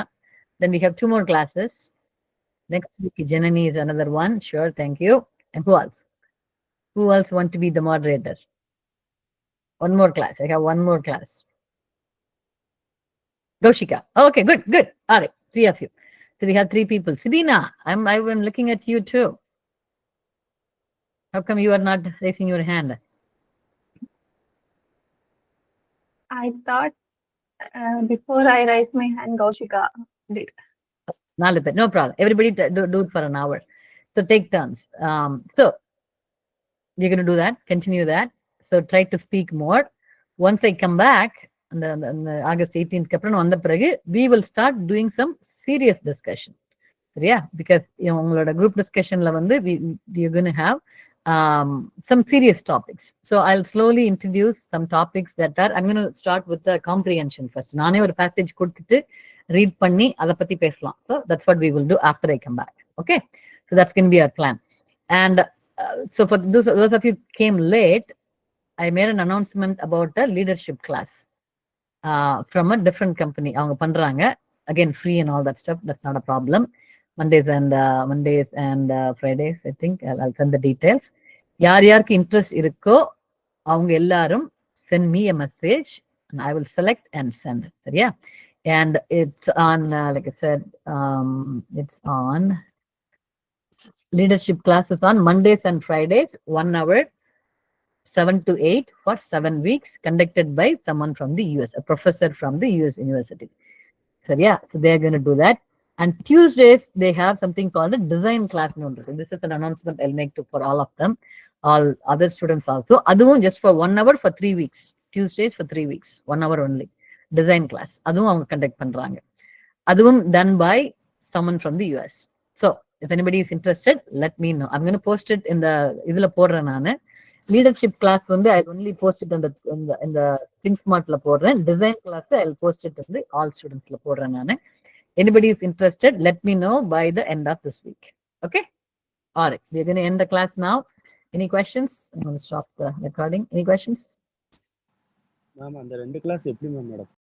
then we have 2 more classes. Next week Janani is another one. Sure, thank you. And who else want to be the moderator? One more class. I have one more class. Doshika. Okay, good. All right, 3 of you. So we have 3 people. Sabina, I've been looking at you too. How come you are not raising your hand? I thought before I raised my hand, Kaushika did. No problem. Everybody do it for an hour. So take turns. So you're going to do that. Continue that. So try to speak more. Once I come back, on the August 18th, வந்த பிறகு we will start doing some serious discussion. Yeah, because உங்களோட group discussionல வந்து you're going to have some serious topics. So I'll slowly introduce some topics that are, I'm going to start with the comprehension first. நானே ஒரு passage கொடுத்துட்டு read பண்ணி அதை பத்தி பேசலாம். So that's what we will do after I come back. Okay, so that's going to be our plan. And so for those of you came late, I made an announcement about a leadership class from a different company. அவங்க பண்றாங்க. Again, free and all that stuff. That's not a problem. Mondays and Fridays, I think. I'll send the details. யாருக்கு இன்ட்ரெஸ்ட் இருக்கோ அவங்க எல்லாரும் send me a message and I will select and send. சரியா? And it's on, like I said, it's on leadership classes on Mondays and Fridays, 1 hour, 7 to 8 for 7 weeks, conducted by someone from the US, a professor from the US university. So yeah, so they're going to do that. And Tuesdays, they have something called a design class. This is an announcement I'll make for all of them, all other students also. Aduvum just for 1 hour for 3 weeks. Tuesdays for 3 weeks, 1 hour only. Design class. Aduvum avanga conduct பண்றாங்க. Aduvum done by someone from the US. So if anybody is interested, let me know. I'm going to post it in the இதுல போடுறேன் நானு. Leadership class வந்து I only post it in the ThinkSmartல போடுறேன். Design class I'll post it in the all studentsல போடுறேன் நானு. Anybody is interested, let me know by the end of this week. Okay? All right. We're going to end the class now. Any questions? I'm going to stop the recording. Any questions? Ma'am அந்த 2 கிளாஸ் எப்படி மேம் நடக்கும்?